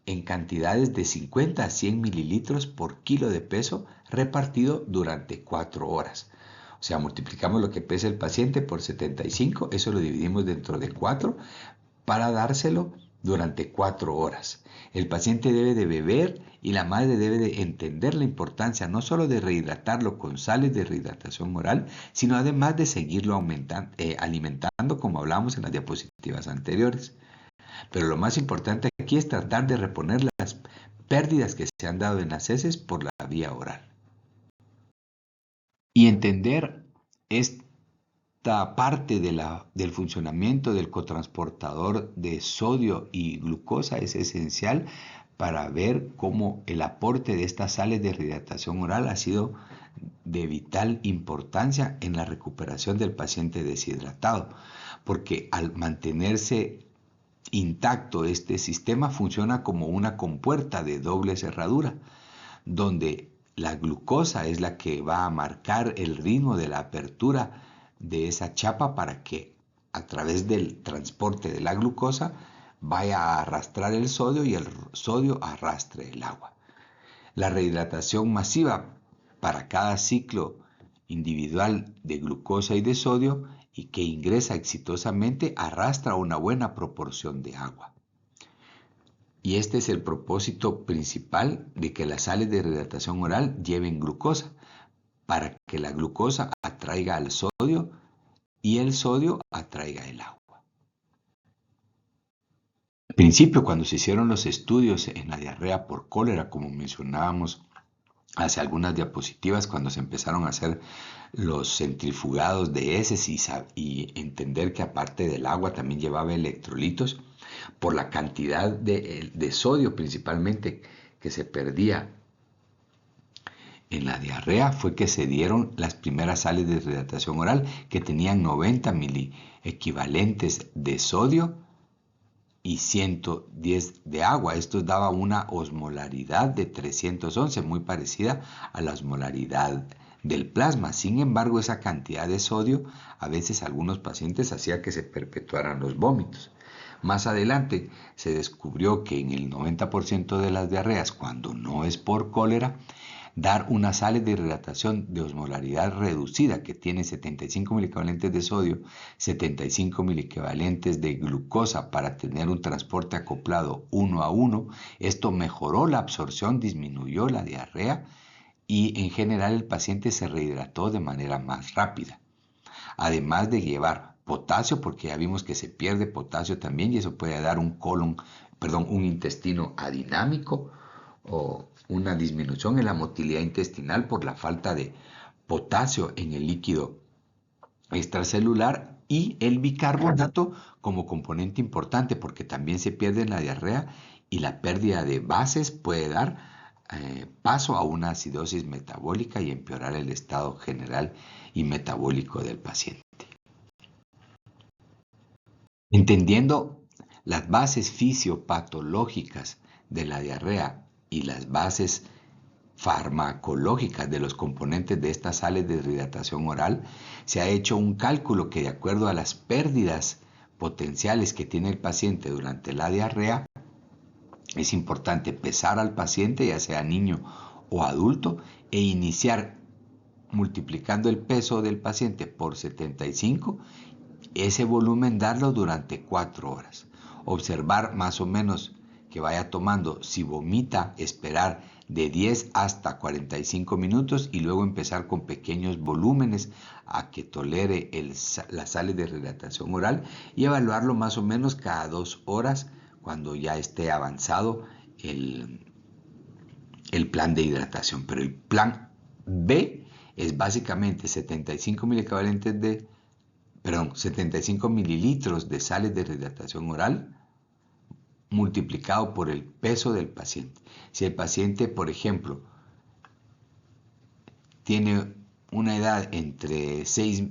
en cantidades de 50 a 100 mililitros por kilo de peso repartido durante 4 horas. O sea, multiplicamos lo que pesa el paciente por 75, eso lo dividimos dentro de 4 para dárselo durante 4 horas. El paciente debe de beber y la madre debe de entender la importancia no solo de rehidratarlo con sales de rehidratación oral, sino además de seguirlo alimentando como hablábamos en las diapositivas anteriores. Pero lo más importante aquí es tratar de reponer las pérdidas que se han dado en las heces por la vía oral. Y entender esta parte del funcionamiento del cotransportador de sodio y glucosa es esencial para ver cómo el aporte de estas sales de rehidratación oral ha sido de vital importancia en la recuperación del paciente deshidratado, porque al mantenerse intacto este sistema funciona como una compuerta de doble cerradura, donde la glucosa es la que va a marcar el ritmo de la apertura de esa chapa para que a través del transporte de la glucosa vaya a arrastrar el sodio y el sodio arrastre el agua. La rehidratación masiva para cada ciclo individual de glucosa y de sodio y que ingresa exitosamente arrastra una buena proporción de agua. Y este es el propósito principal de que las sales de rehidratación oral lleven glucosa, para que la glucosa atraiga al sodio y el sodio atraiga el agua. Al principio, cuando se hicieron los estudios en la diarrea por cólera, como mencionábamos hace algunas diapositivas, cuando se empezaron a hacer los centrifugados de heces y entender que aparte del agua también llevaba electrolitos, por la cantidad de sodio principalmente que se perdía en la diarrea, fue que se dieron las primeras sales de rehidratación oral que tenían 90 miliequivalentes de sodio y 110 de agua. Esto daba una osmolaridad de 311, muy parecida a la osmolaridad del plasma. Sin embargo, esa cantidad de sodio a veces a algunos pacientes hacía que se perpetuaran los vómitos. Más adelante se descubrió que en el 90% de las diarreas, cuando no es por cólera, dar unas sales de hidratación de osmolaridad reducida que tiene 75 miliequivalentes de sodio, 75 miliequivalentes de glucosa para tener un transporte acoplado 1 a 1, esto mejoró la absorción, disminuyó la diarrea y en general el paciente se rehidrató de manera más rápida. Además de llevar potasio, porque ya vimos que se pierde potasio también y eso puede dar un intestino adinámico o una disminución en la motilidad intestinal por la falta de potasio en el líquido extracelular, y el bicarbonato como componente importante porque también se pierde en la diarrea y la pérdida de bases puede dar paso a una acidosis metabólica y empeorar el estado general y metabólico del paciente. Entendiendo las bases fisiopatológicas de la diarrea y las bases farmacológicas de los componentes de estas sales de rehidratación oral, se ha hecho un cálculo que de acuerdo a las pérdidas potenciales que tiene el paciente durante la diarrea, es importante pesar al paciente, ya sea niño o adulto, e iniciar multiplicando el peso del paciente por 75, ese volumen darlo durante 4 horas. Observar más o menos que vaya tomando, si vomita, esperar de 10 hasta 45 minutos y luego empezar con pequeños volúmenes a que tolere las sales de rehidratación oral y evaluarlo más o menos cada 2 horas cuando ya esté avanzado el plan de hidratación. Pero el plan B es básicamente 75 mililitros de sales de rehidratación oral multiplicado por el peso del paciente. Si el paciente, por ejemplo, tiene una edad entre 6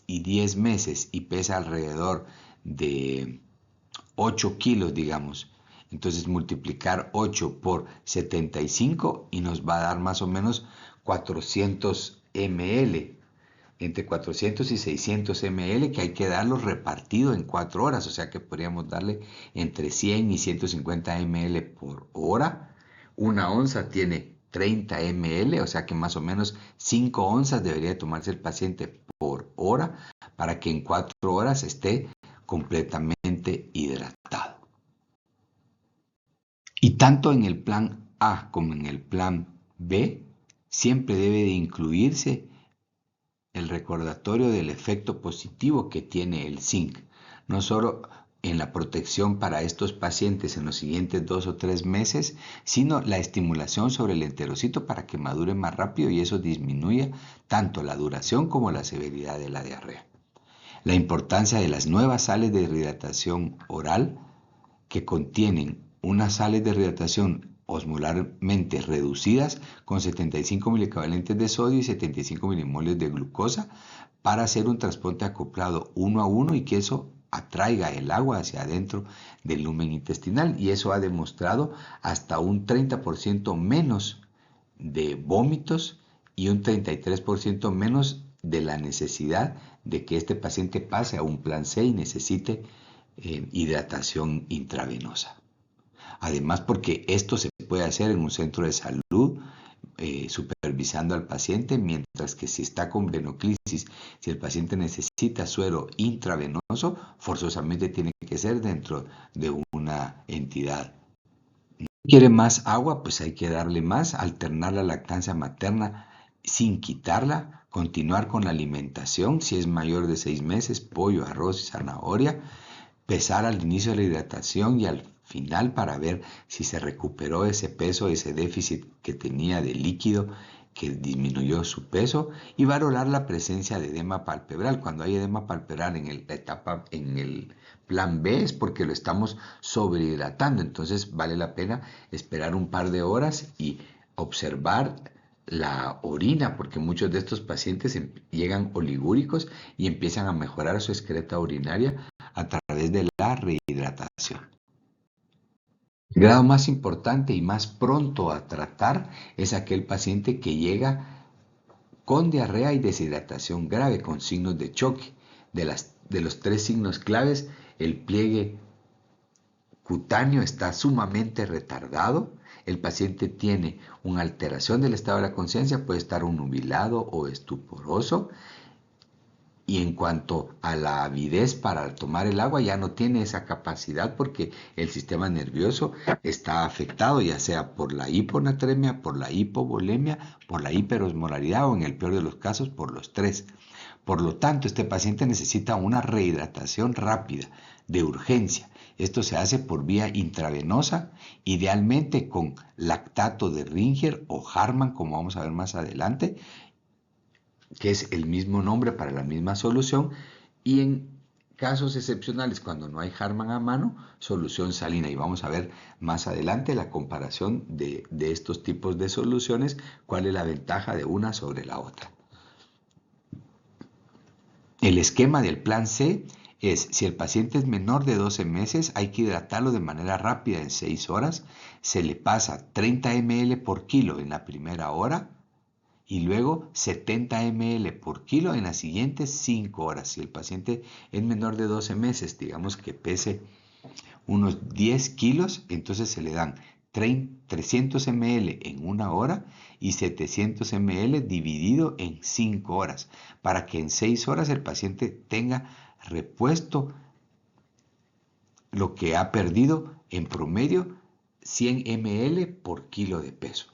y 10 meses y pesa alrededor de 8 kilos, digamos, entonces multiplicar 8 por 75 y nos va a dar más o menos 400 ml. Entre 400 y 600 ml que hay que darlo repartido en 4 horas, o sea que podríamos darle entre 100 y 150 ml por hora. Una onza tiene 30 ml, o sea que más o menos 5 onzas debería tomarse el paciente por hora para que en 4 horas esté completamente hidratado. Y tanto en el plan A como en el plan B siempre debe de incluirse el recordatorio del efecto positivo que tiene el zinc, no solo en la protección para estos pacientes en los siguientes 2 o 3 meses, sino la estimulación sobre el enterocito para que madure más rápido y eso disminuya tanto la duración como la severidad de la diarrea. La importancia de las nuevas sales de rehidratación oral que contienen unas sales de rehidratación osmolarmente reducidas con 75 milicavalentes de sodio y 75 milimoles de glucosa para hacer un trasplante acoplado 1 a 1 y que eso atraiga el agua hacia adentro del lumen intestinal y eso ha demostrado hasta un 30% menos de vómitos y un 33% menos de la necesidad de que este paciente pase a un plan C y necesite hidratación intravenosa. Además, porque esto se puede hacer en un centro de salud supervisando al paciente, mientras que si está con venoclisis, si el paciente necesita suero intravenoso, forzosamente tiene que ser dentro de una entidad. ¿Quiere más agua? Pues hay que darle más, alternar la lactancia materna sin quitarla, continuar con la alimentación, si es mayor de 6 meses, pollo, arroz y zanahoria, pesar al inicio de la hidratación y al final para ver si se recuperó ese peso, ese déficit que tenía de líquido que disminuyó su peso y valorar la presencia de edema palpebral. Cuando hay edema palpebral en el plan B es porque lo estamos sobrehidratando, entonces vale la pena esperar un par de horas y observar la orina, porque muchos de estos pacientes llegan oligúricos y empiezan a mejorar su excreta urinaria a través de la rehidratación. El grado más importante y más pronto a tratar es aquel paciente que llega con diarrea y deshidratación grave, con signos de choque. De los 3 signos claves, el pliegue cutáneo está sumamente retardado, el paciente tiene una alteración del estado de la conciencia, puede estar nubilado o estuporoso, y en cuanto a la avidez para tomar el agua, ya no tiene esa capacidad porque el sistema nervioso está afectado, ya sea por la hiponatremia, por la hipovolemia, por la hiperosmolaridad o en el peor de los casos por los 3. Por lo tanto, este paciente necesita una rehidratación rápida, de urgencia. Esto se hace por vía intravenosa, idealmente con lactato de Ringer o Harman, como vamos a ver más adelante, que es el mismo nombre para la misma solución, y en casos excepcionales, cuando no hay Harman a mano, solución salina. Y vamos a ver más adelante la comparación de estos tipos de soluciones, cuál es la ventaja de una sobre la otra. El esquema del plan C es, si el paciente es menor de 12 meses, hay que hidratarlo de manera rápida en 6 horas, se le pasa 30 ml por kilo en la primera hora, y luego 70 ml por kilo en las siguientes 5 horas. Si el paciente es menor de 12 meses, digamos que pese unos 10 kilos, entonces se le dan 300 ml en 1 hora y 700 ml dividido en 5 horas, para que en 6 horas el paciente tenga repuesto lo que ha perdido en promedio 100 ml por kilo de peso.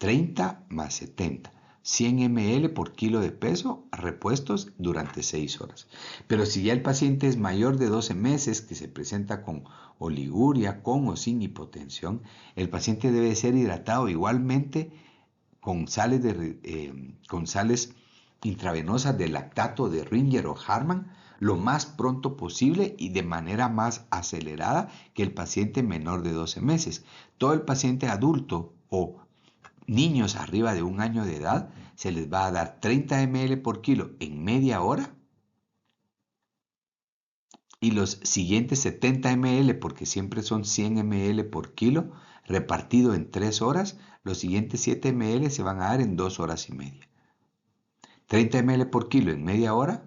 30 más 70. 100 ml por kilo de peso repuestos durante 6 horas. Pero si ya el paciente es mayor de 12 meses, que se presenta con oliguria, con o sin hipotensión, el paciente debe ser hidratado igualmente con sales intravenosas de lactato de Ringer o Harman lo más pronto posible y de manera más acelerada que el paciente menor de 12 meses. Todo el paciente adulto o niños arriba de 1 año de edad se les va a dar 30 ml por kilo en media hora y los siguientes 70 ml, porque siempre son 100 ml por kilo, repartido en 3 horas, los siguientes 7 ml se van a dar en 2 horas y media. 30 ml por kilo en media hora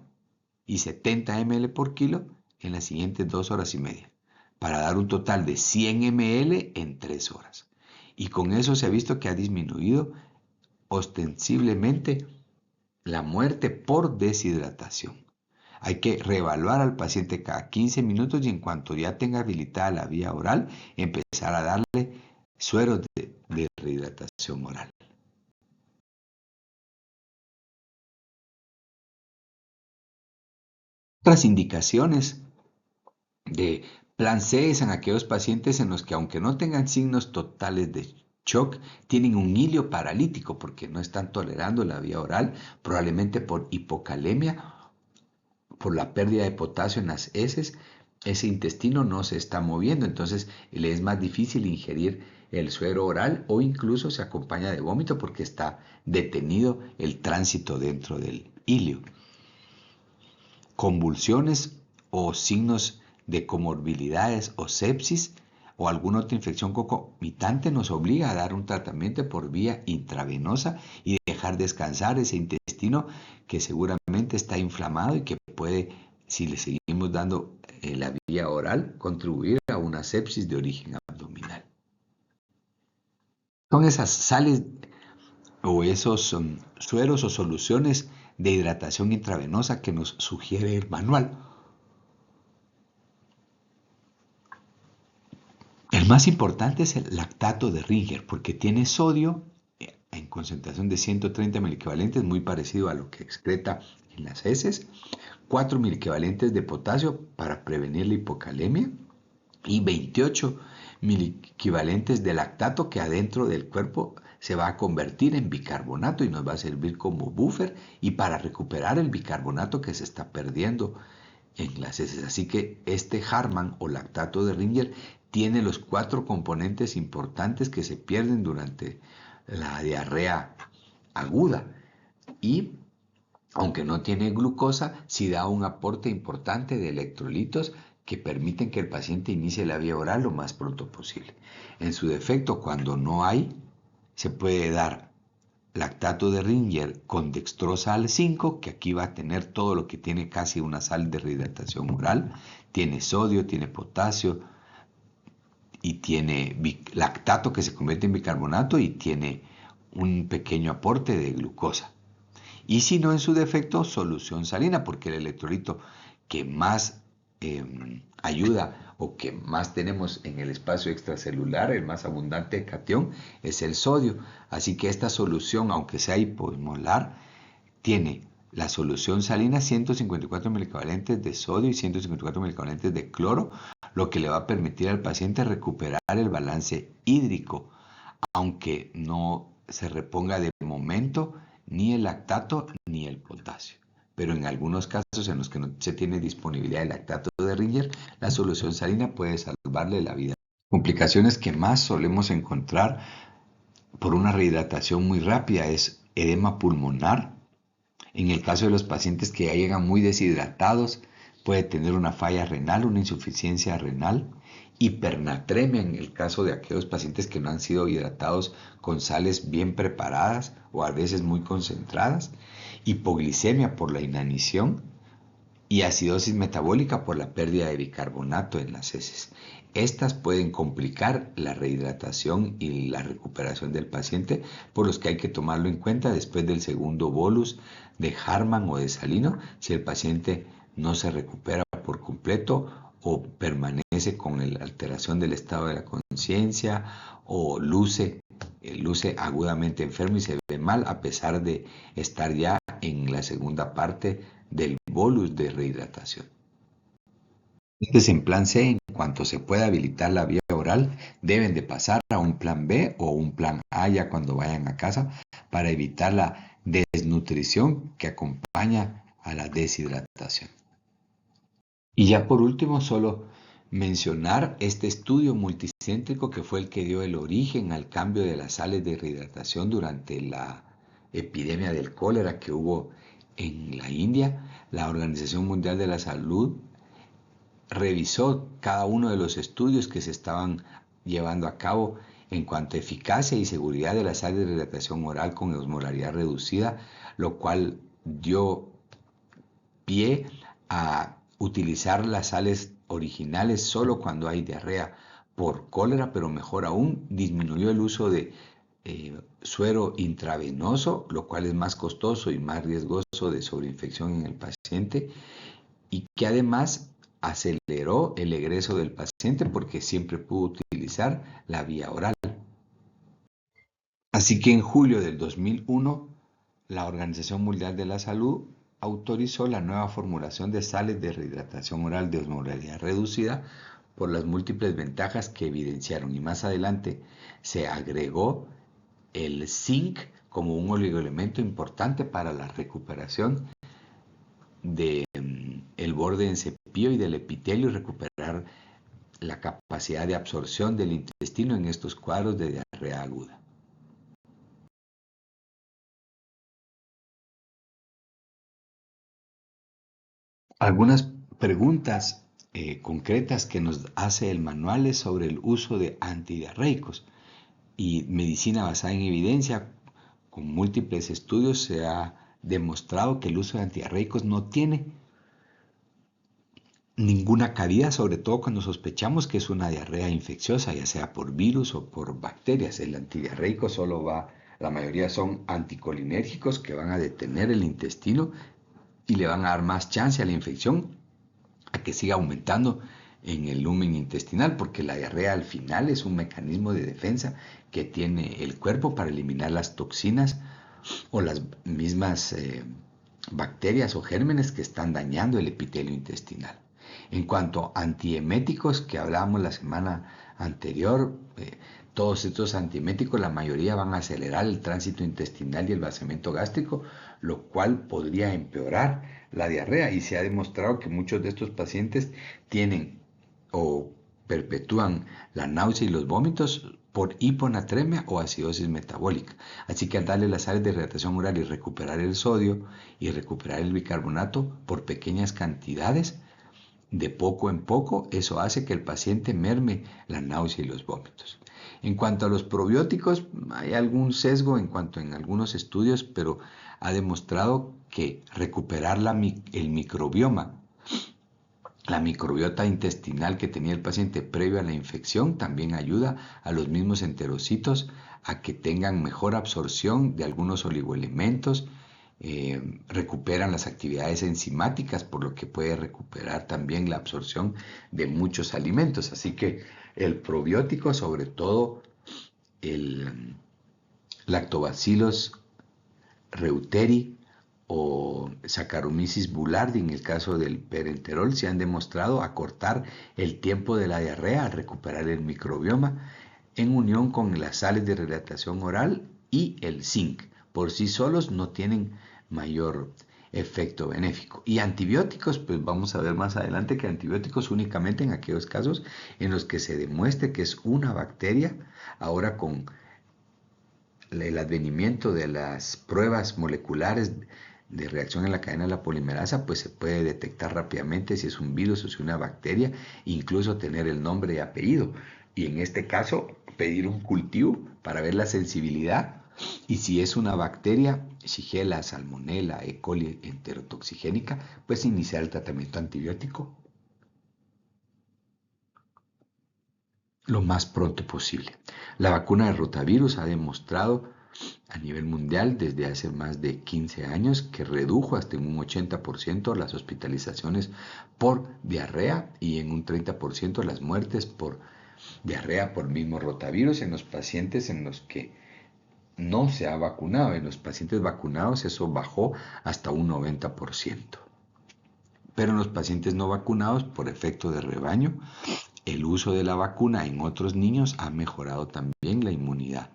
y 70 ml por kilo en las siguientes 2 horas y media, para dar un total de 100 ml en 3 horas. Y con eso se ha visto que ha disminuido ostensiblemente la muerte por deshidratación. Hay que reevaluar al paciente cada 15 minutos y en cuanto ya tenga habilitada la vía oral, empezar a darle sueros de rehidratación oral. Otras indicaciones de plan C es en aquellos pacientes en los que, aunque no tengan signos totales de shock, tienen un hilio paralítico porque no están tolerando la vía oral, probablemente por hipocalemia, por la pérdida de potasio en las heces. Ese intestino no se está moviendo, entonces le es más difícil ingerir el suero oral o incluso se acompaña de vómito porque está detenido el tránsito dentro del hilio. Convulsiones o signos de comorbilidades o sepsis o alguna otra infección concomitante nos obliga a dar un tratamiento por vía intravenosa y dejar descansar ese intestino que seguramente está inflamado y que puede, si le seguimos dando la vía oral, contribuir a una sepsis de origen abdominal. Son esas sales o esos sueros o soluciones de hidratación intravenosa que nos sugiere el manual. El más importante es el lactato de Ringer porque tiene sodio en concentración de 130 miliequivalentes, muy parecido a lo que excreta en las heces, 4 miliequivalentes de potasio para prevenir la hipocalemia y 28 miliequivalentes de lactato que adentro del cuerpo se va a convertir en bicarbonato y nos va a servir como buffer y para recuperar el bicarbonato que se está perdiendo en las heces. Así que este Harman o lactato de Ringer tiene los 4 componentes importantes que se pierden durante la diarrea aguda y aunque no tiene glucosa, sí da un aporte importante de electrolitos que permiten que el paciente inicie la vía oral lo más pronto posible. En su defecto, cuando no hay, se puede dar lactato de Ringer con dextrosa al 5, que aquí va a tener todo lo que tiene casi una sal de rehidratación oral. Tiene sodio, tiene potasio y tiene lactato que se convierte en bicarbonato y tiene un pequeño aporte de glucosa. Y si no, en su defecto, solución salina, porque el electrolito que más ayuda o que más tenemos en el espacio extracelular, el más abundante catión, es el sodio. Así que esta solución, aunque sea hipomolar, tiene la solución salina 154 milivalentes de sodio y 154 milivalentes de cloro, lo que le va a permitir al paciente recuperar el balance hídrico, aunque no se reponga de momento ni el lactato ni el potasio. Pero en algunos casos en los que no se tiene disponibilidad de lactato de Ringer, la solución salina puede salvarle la vida. Complicaciones que más solemos encontrar por una rehidratación muy rápida es edema pulmonar. En el caso de los pacientes que ya llegan muy deshidratados, puede tener una falla renal, una insuficiencia renal, hipernatremia en el caso de aquellos pacientes que no han sido hidratados con sales bien preparadas o a veces muy concentradas, hipoglicemia por la inanición y acidosis metabólica por la pérdida de bicarbonato en las heces. Estas pueden complicar la rehidratación y la recuperación del paciente, por los que hay que tomarlo en cuenta después del segundo bolus de Harman o de salino, si el paciente no se recupera por completo o permanece con la alteración del estado de la conciencia o luce luce agudamente enfermo y se ve mal a pesar de estar ya en la segunda parte del bolus de rehidratación. Entonces, en plan C, en cuanto se pueda habilitar la vía oral, deben de pasar a un plan B o un plan A ya cuando vayan a casa para evitar la desnutrición que acompaña a la deshidratación. Y ya por último, solo mencionar este estudio multicéntrico que fue el que dio el origen al cambio de las sales de rehidratación durante la epidemia del cólera que hubo en la India. La Organización Mundial de la Salud revisó cada uno de los estudios que se estaban llevando a cabo en cuanto a eficacia y seguridad de las sales de rehidratación oral con osmolaridad reducida, lo cual dio pie a utilizar las sales originales solo cuando hay diarrea por cólera, pero mejor aún, disminuyó el uso de suero intravenoso, lo cual es más costoso y más riesgoso de sobreinfección en el paciente, y que además aceleró el egreso del paciente porque siempre pudo utilizar la vía oral. Así que en julio del 2001, la Organización Mundial de la Salud autorizó la nueva formulación de sales de rehidratación oral de osmolaridad reducida por las múltiples ventajas que evidenciaron, y más adelante se agregó el zinc como un oligoelemento importante para la recuperación del borde en cepillo y del epitelio y recuperar la capacidad de absorción del intestino en estos cuadros de diarrea aguda. Algunas preguntas concretas que nos hace el manual es sobre el uso de antidiarreicos y medicina basada en evidencia. Con múltiples estudios se ha demostrado que el uso de antidiarreicos no tiene ninguna cabida, sobre todo cuando sospechamos que es una diarrea infecciosa, ya sea por virus o por bacterias. El antidiarreico solo va, la mayoría son anticolinérgicos que van a detener el intestino y le van a dar más chance a la infección a que siga aumentando en el lumen intestinal, porque la diarrea al final es un mecanismo de defensa que tiene el cuerpo para eliminar las toxinas o las mismas bacterias o gérmenes que están dañando el epitelio intestinal. En cuanto a antieméticos que hablábamos la semana anterior, todos estos antieméticos, la mayoría van a acelerar el tránsito intestinal y el vaciamiento gástrico, lo cual podría empeorar la diarrea, y se ha demostrado que muchos de estos pacientes tienen o perpetúan la náusea y los vómitos por hiponatremia o acidosis metabólica. Así que al darle las sales de rehidratación oral y recuperar el sodio y recuperar el bicarbonato por pequeñas cantidades, de poco en poco, eso hace que el paciente merme la náusea y los vómitos. En cuanto a los probióticos, hay algún sesgo en cuanto en algunos estudios, pero ha demostrado que recuperar el microbioma, la microbiota intestinal que tenía el paciente previo a la infección, también ayuda a los mismos enterocitos a que tengan mejor absorción de algunos oligoelementos, recuperan las actividades enzimáticas, por lo que puede recuperar también la absorción de muchos alimentos. Así que el probiótico, sobre todo el Lactobacillus reuteri o Saccharomyces boulardii, en el caso del perenterol, se han demostrado acortar el tiempo de la diarrea al recuperar el microbioma en unión con las sales de rehidratación oral y el zinc. Por sí solos no tienen mayor efecto benéfico. Y antibióticos, pues vamos a ver más adelante que antibióticos únicamente en aquellos casos en los que se demuestre que es una bacteria. Ahora con el advenimiento de las pruebas moleculares de reacción en la cadena de la polimerasa, pues se puede detectar rápidamente si es un virus o si es una bacteria, incluso tener el nombre y apellido. Y en este caso, pedir un cultivo para ver la sensibilidad y si es una bacteria, Shigella, Salmonella, E. coli enterotoxigénica, pues iniciar el tratamiento antibiótico lo más pronto posible. La vacuna de rotavirus ha demostrado a nivel mundial desde hace más de 15 años que redujo hasta en un 80% las hospitalizaciones por diarrea y en un 30% las muertes por diarrea por mismo rotavirus en los pacientes en los que no se ha vacunado. En los pacientes vacunados eso bajó hasta un 90%. Pero en los pacientes no vacunados, por efecto de rebaño, el uso de la vacuna en otros niños ha mejorado también la inmunidad.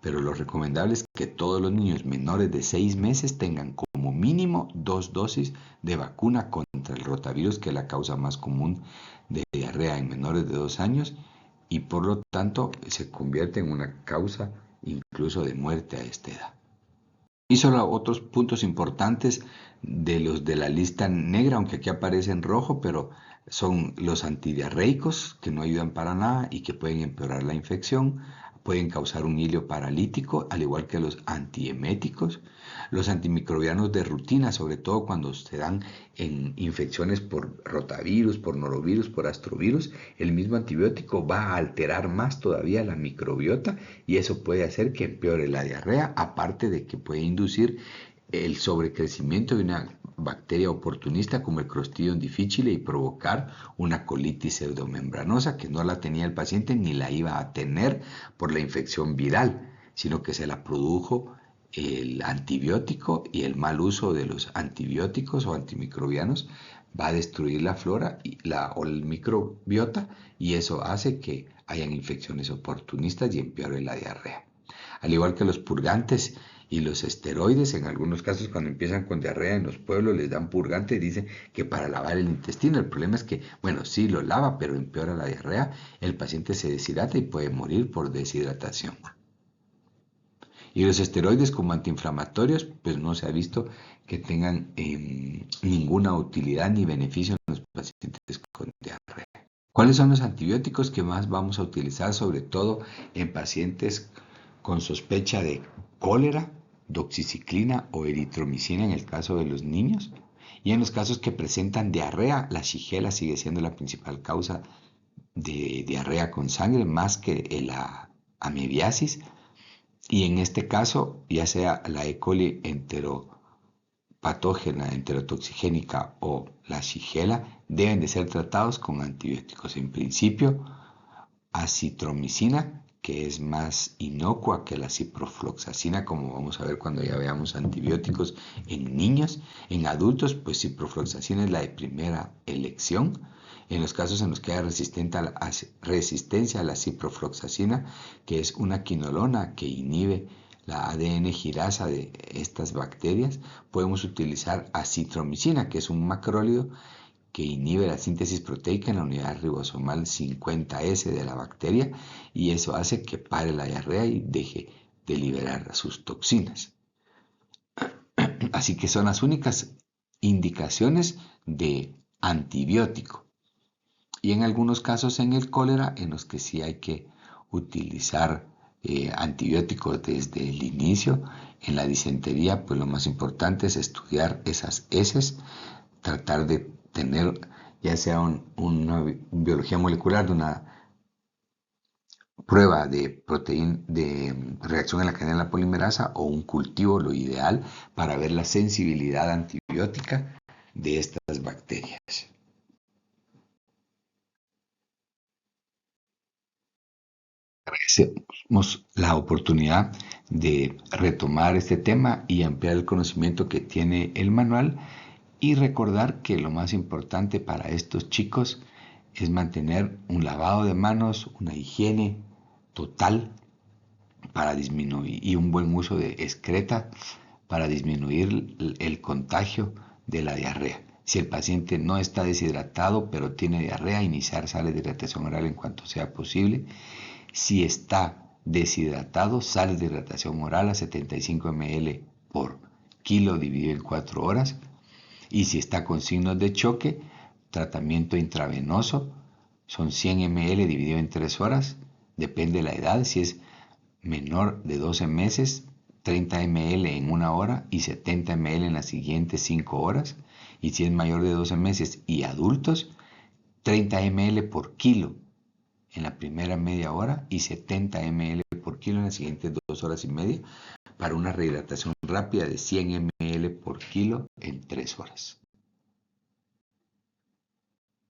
Pero lo recomendable es que todos los niños menores de 6 meses tengan como mínimo 2 dosis de vacuna contra el rotavirus, que es la causa más común de diarrea en menores de 2 años y por lo tanto se convierte en una causa incluso de muerte a esta edad. Y solo otros puntos importantes de los de la lista negra, aunque aquí aparece en rojo, pero son los antidiarreicos, que no ayudan para nada y que pueden empeorar la infección, pueden causar un hilo paralítico, al igual que los antieméticos, los antimicrobianos de rutina, sobre todo cuando se dan en infecciones por rotavirus, por norovirus, por astrovirus, el mismo antibiótico va a alterar más todavía la microbiota y eso puede hacer que empeore la diarrea, aparte de que puede inducir el sobrecrecimiento de una bacteria oportunista como el Clostridium difficile y provocar una colitis pseudomembranosa que no la tenía el paciente ni la iba a tener por la infección viral, sino que se la produjo el antibiótico, y el mal uso de los antibióticos o antimicrobianos va a destruir la flora o el microbiota, y eso hace que hayan infecciones oportunistas y empeore la diarrea. Al igual que los purgantes y los esteroides, en algunos casos cuando empiezan con diarrea en los pueblos les dan purgante y dicen que para lavar el intestino. El problema es que, bueno, sí lo lava, pero empeora la diarrea, el paciente se deshidrata y puede morir por deshidratación. Y los esteroides como antiinflamatorios, pues no se ha visto que tengan ninguna utilidad ni beneficio en los pacientes con diarrea. ¿Cuáles son los antibióticos que más vamos a utilizar, sobre todo en pacientes con sospecha de cólera, doxiciclina o eritromicina en el caso de los niños? Y en los casos que presentan diarrea, la shigella sigue siendo la principal causa de diarrea con sangre, más que la amebiasis. Y en este caso, ya sea la E. coli enteropatógena, enterotoxigénica o la shigella, deben de ser tratados con antibióticos. En principio, acitromicina, que es más inocua que la ciprofloxacina, como vamos a ver cuando ya veamos antibióticos en niños. En adultos, pues ciprofloxacina es la de primera elección. En los casos en los que hay resistencia a la ciprofloxacina, que es una quinolona que inhibe la ADN girasa de estas bacterias, podemos utilizar acitromicina, que es un macrólido que inhibe la síntesis proteica en la unidad ribosomal 50S de la bacteria, y eso hace que pare la diarrea y deje de liberar sus toxinas. Así que son las únicas indicaciones de antibiótico. Y en algunos casos en el cólera, en los que sí hay que utilizar antibióticos desde el inicio. En la disentería, pues lo más importante es estudiar esas heces, tratar de tener ya sea una biología molecular de una prueba de reacción en la cadena de la polimerasa o un cultivo, lo ideal, para ver la sensibilidad antibiótica de estas bacterias. Agradecemos la oportunidad de retomar este tema y ampliar el conocimiento que tiene el manual, y recordar que lo más importante para estos chicos es mantener un lavado de manos, una higiene total para disminuir, y un buen uso de excreta para disminuir el contagio de la diarrea. Si el paciente no está deshidratado pero tiene diarrea, iniciar sales de hidratación oral en cuanto sea posible. Si está deshidratado, sales de hidratación oral a 75 ml por kilo dividido en 4 horas. Y si está con signos de choque, tratamiento intravenoso, son 100 ml dividido en 3 horas, depende de la edad. Si es menor de 12 meses, 30 ml en 1 hora y 70 ml en las siguientes 5 horas. Y si es mayor de 12 meses y adultos, 30 ml por kilo en la primera media hora y 70 ml por kilo en las siguientes 2 horas y media, para una rehidratación rápida de 100 ml por kilo en 3 horas.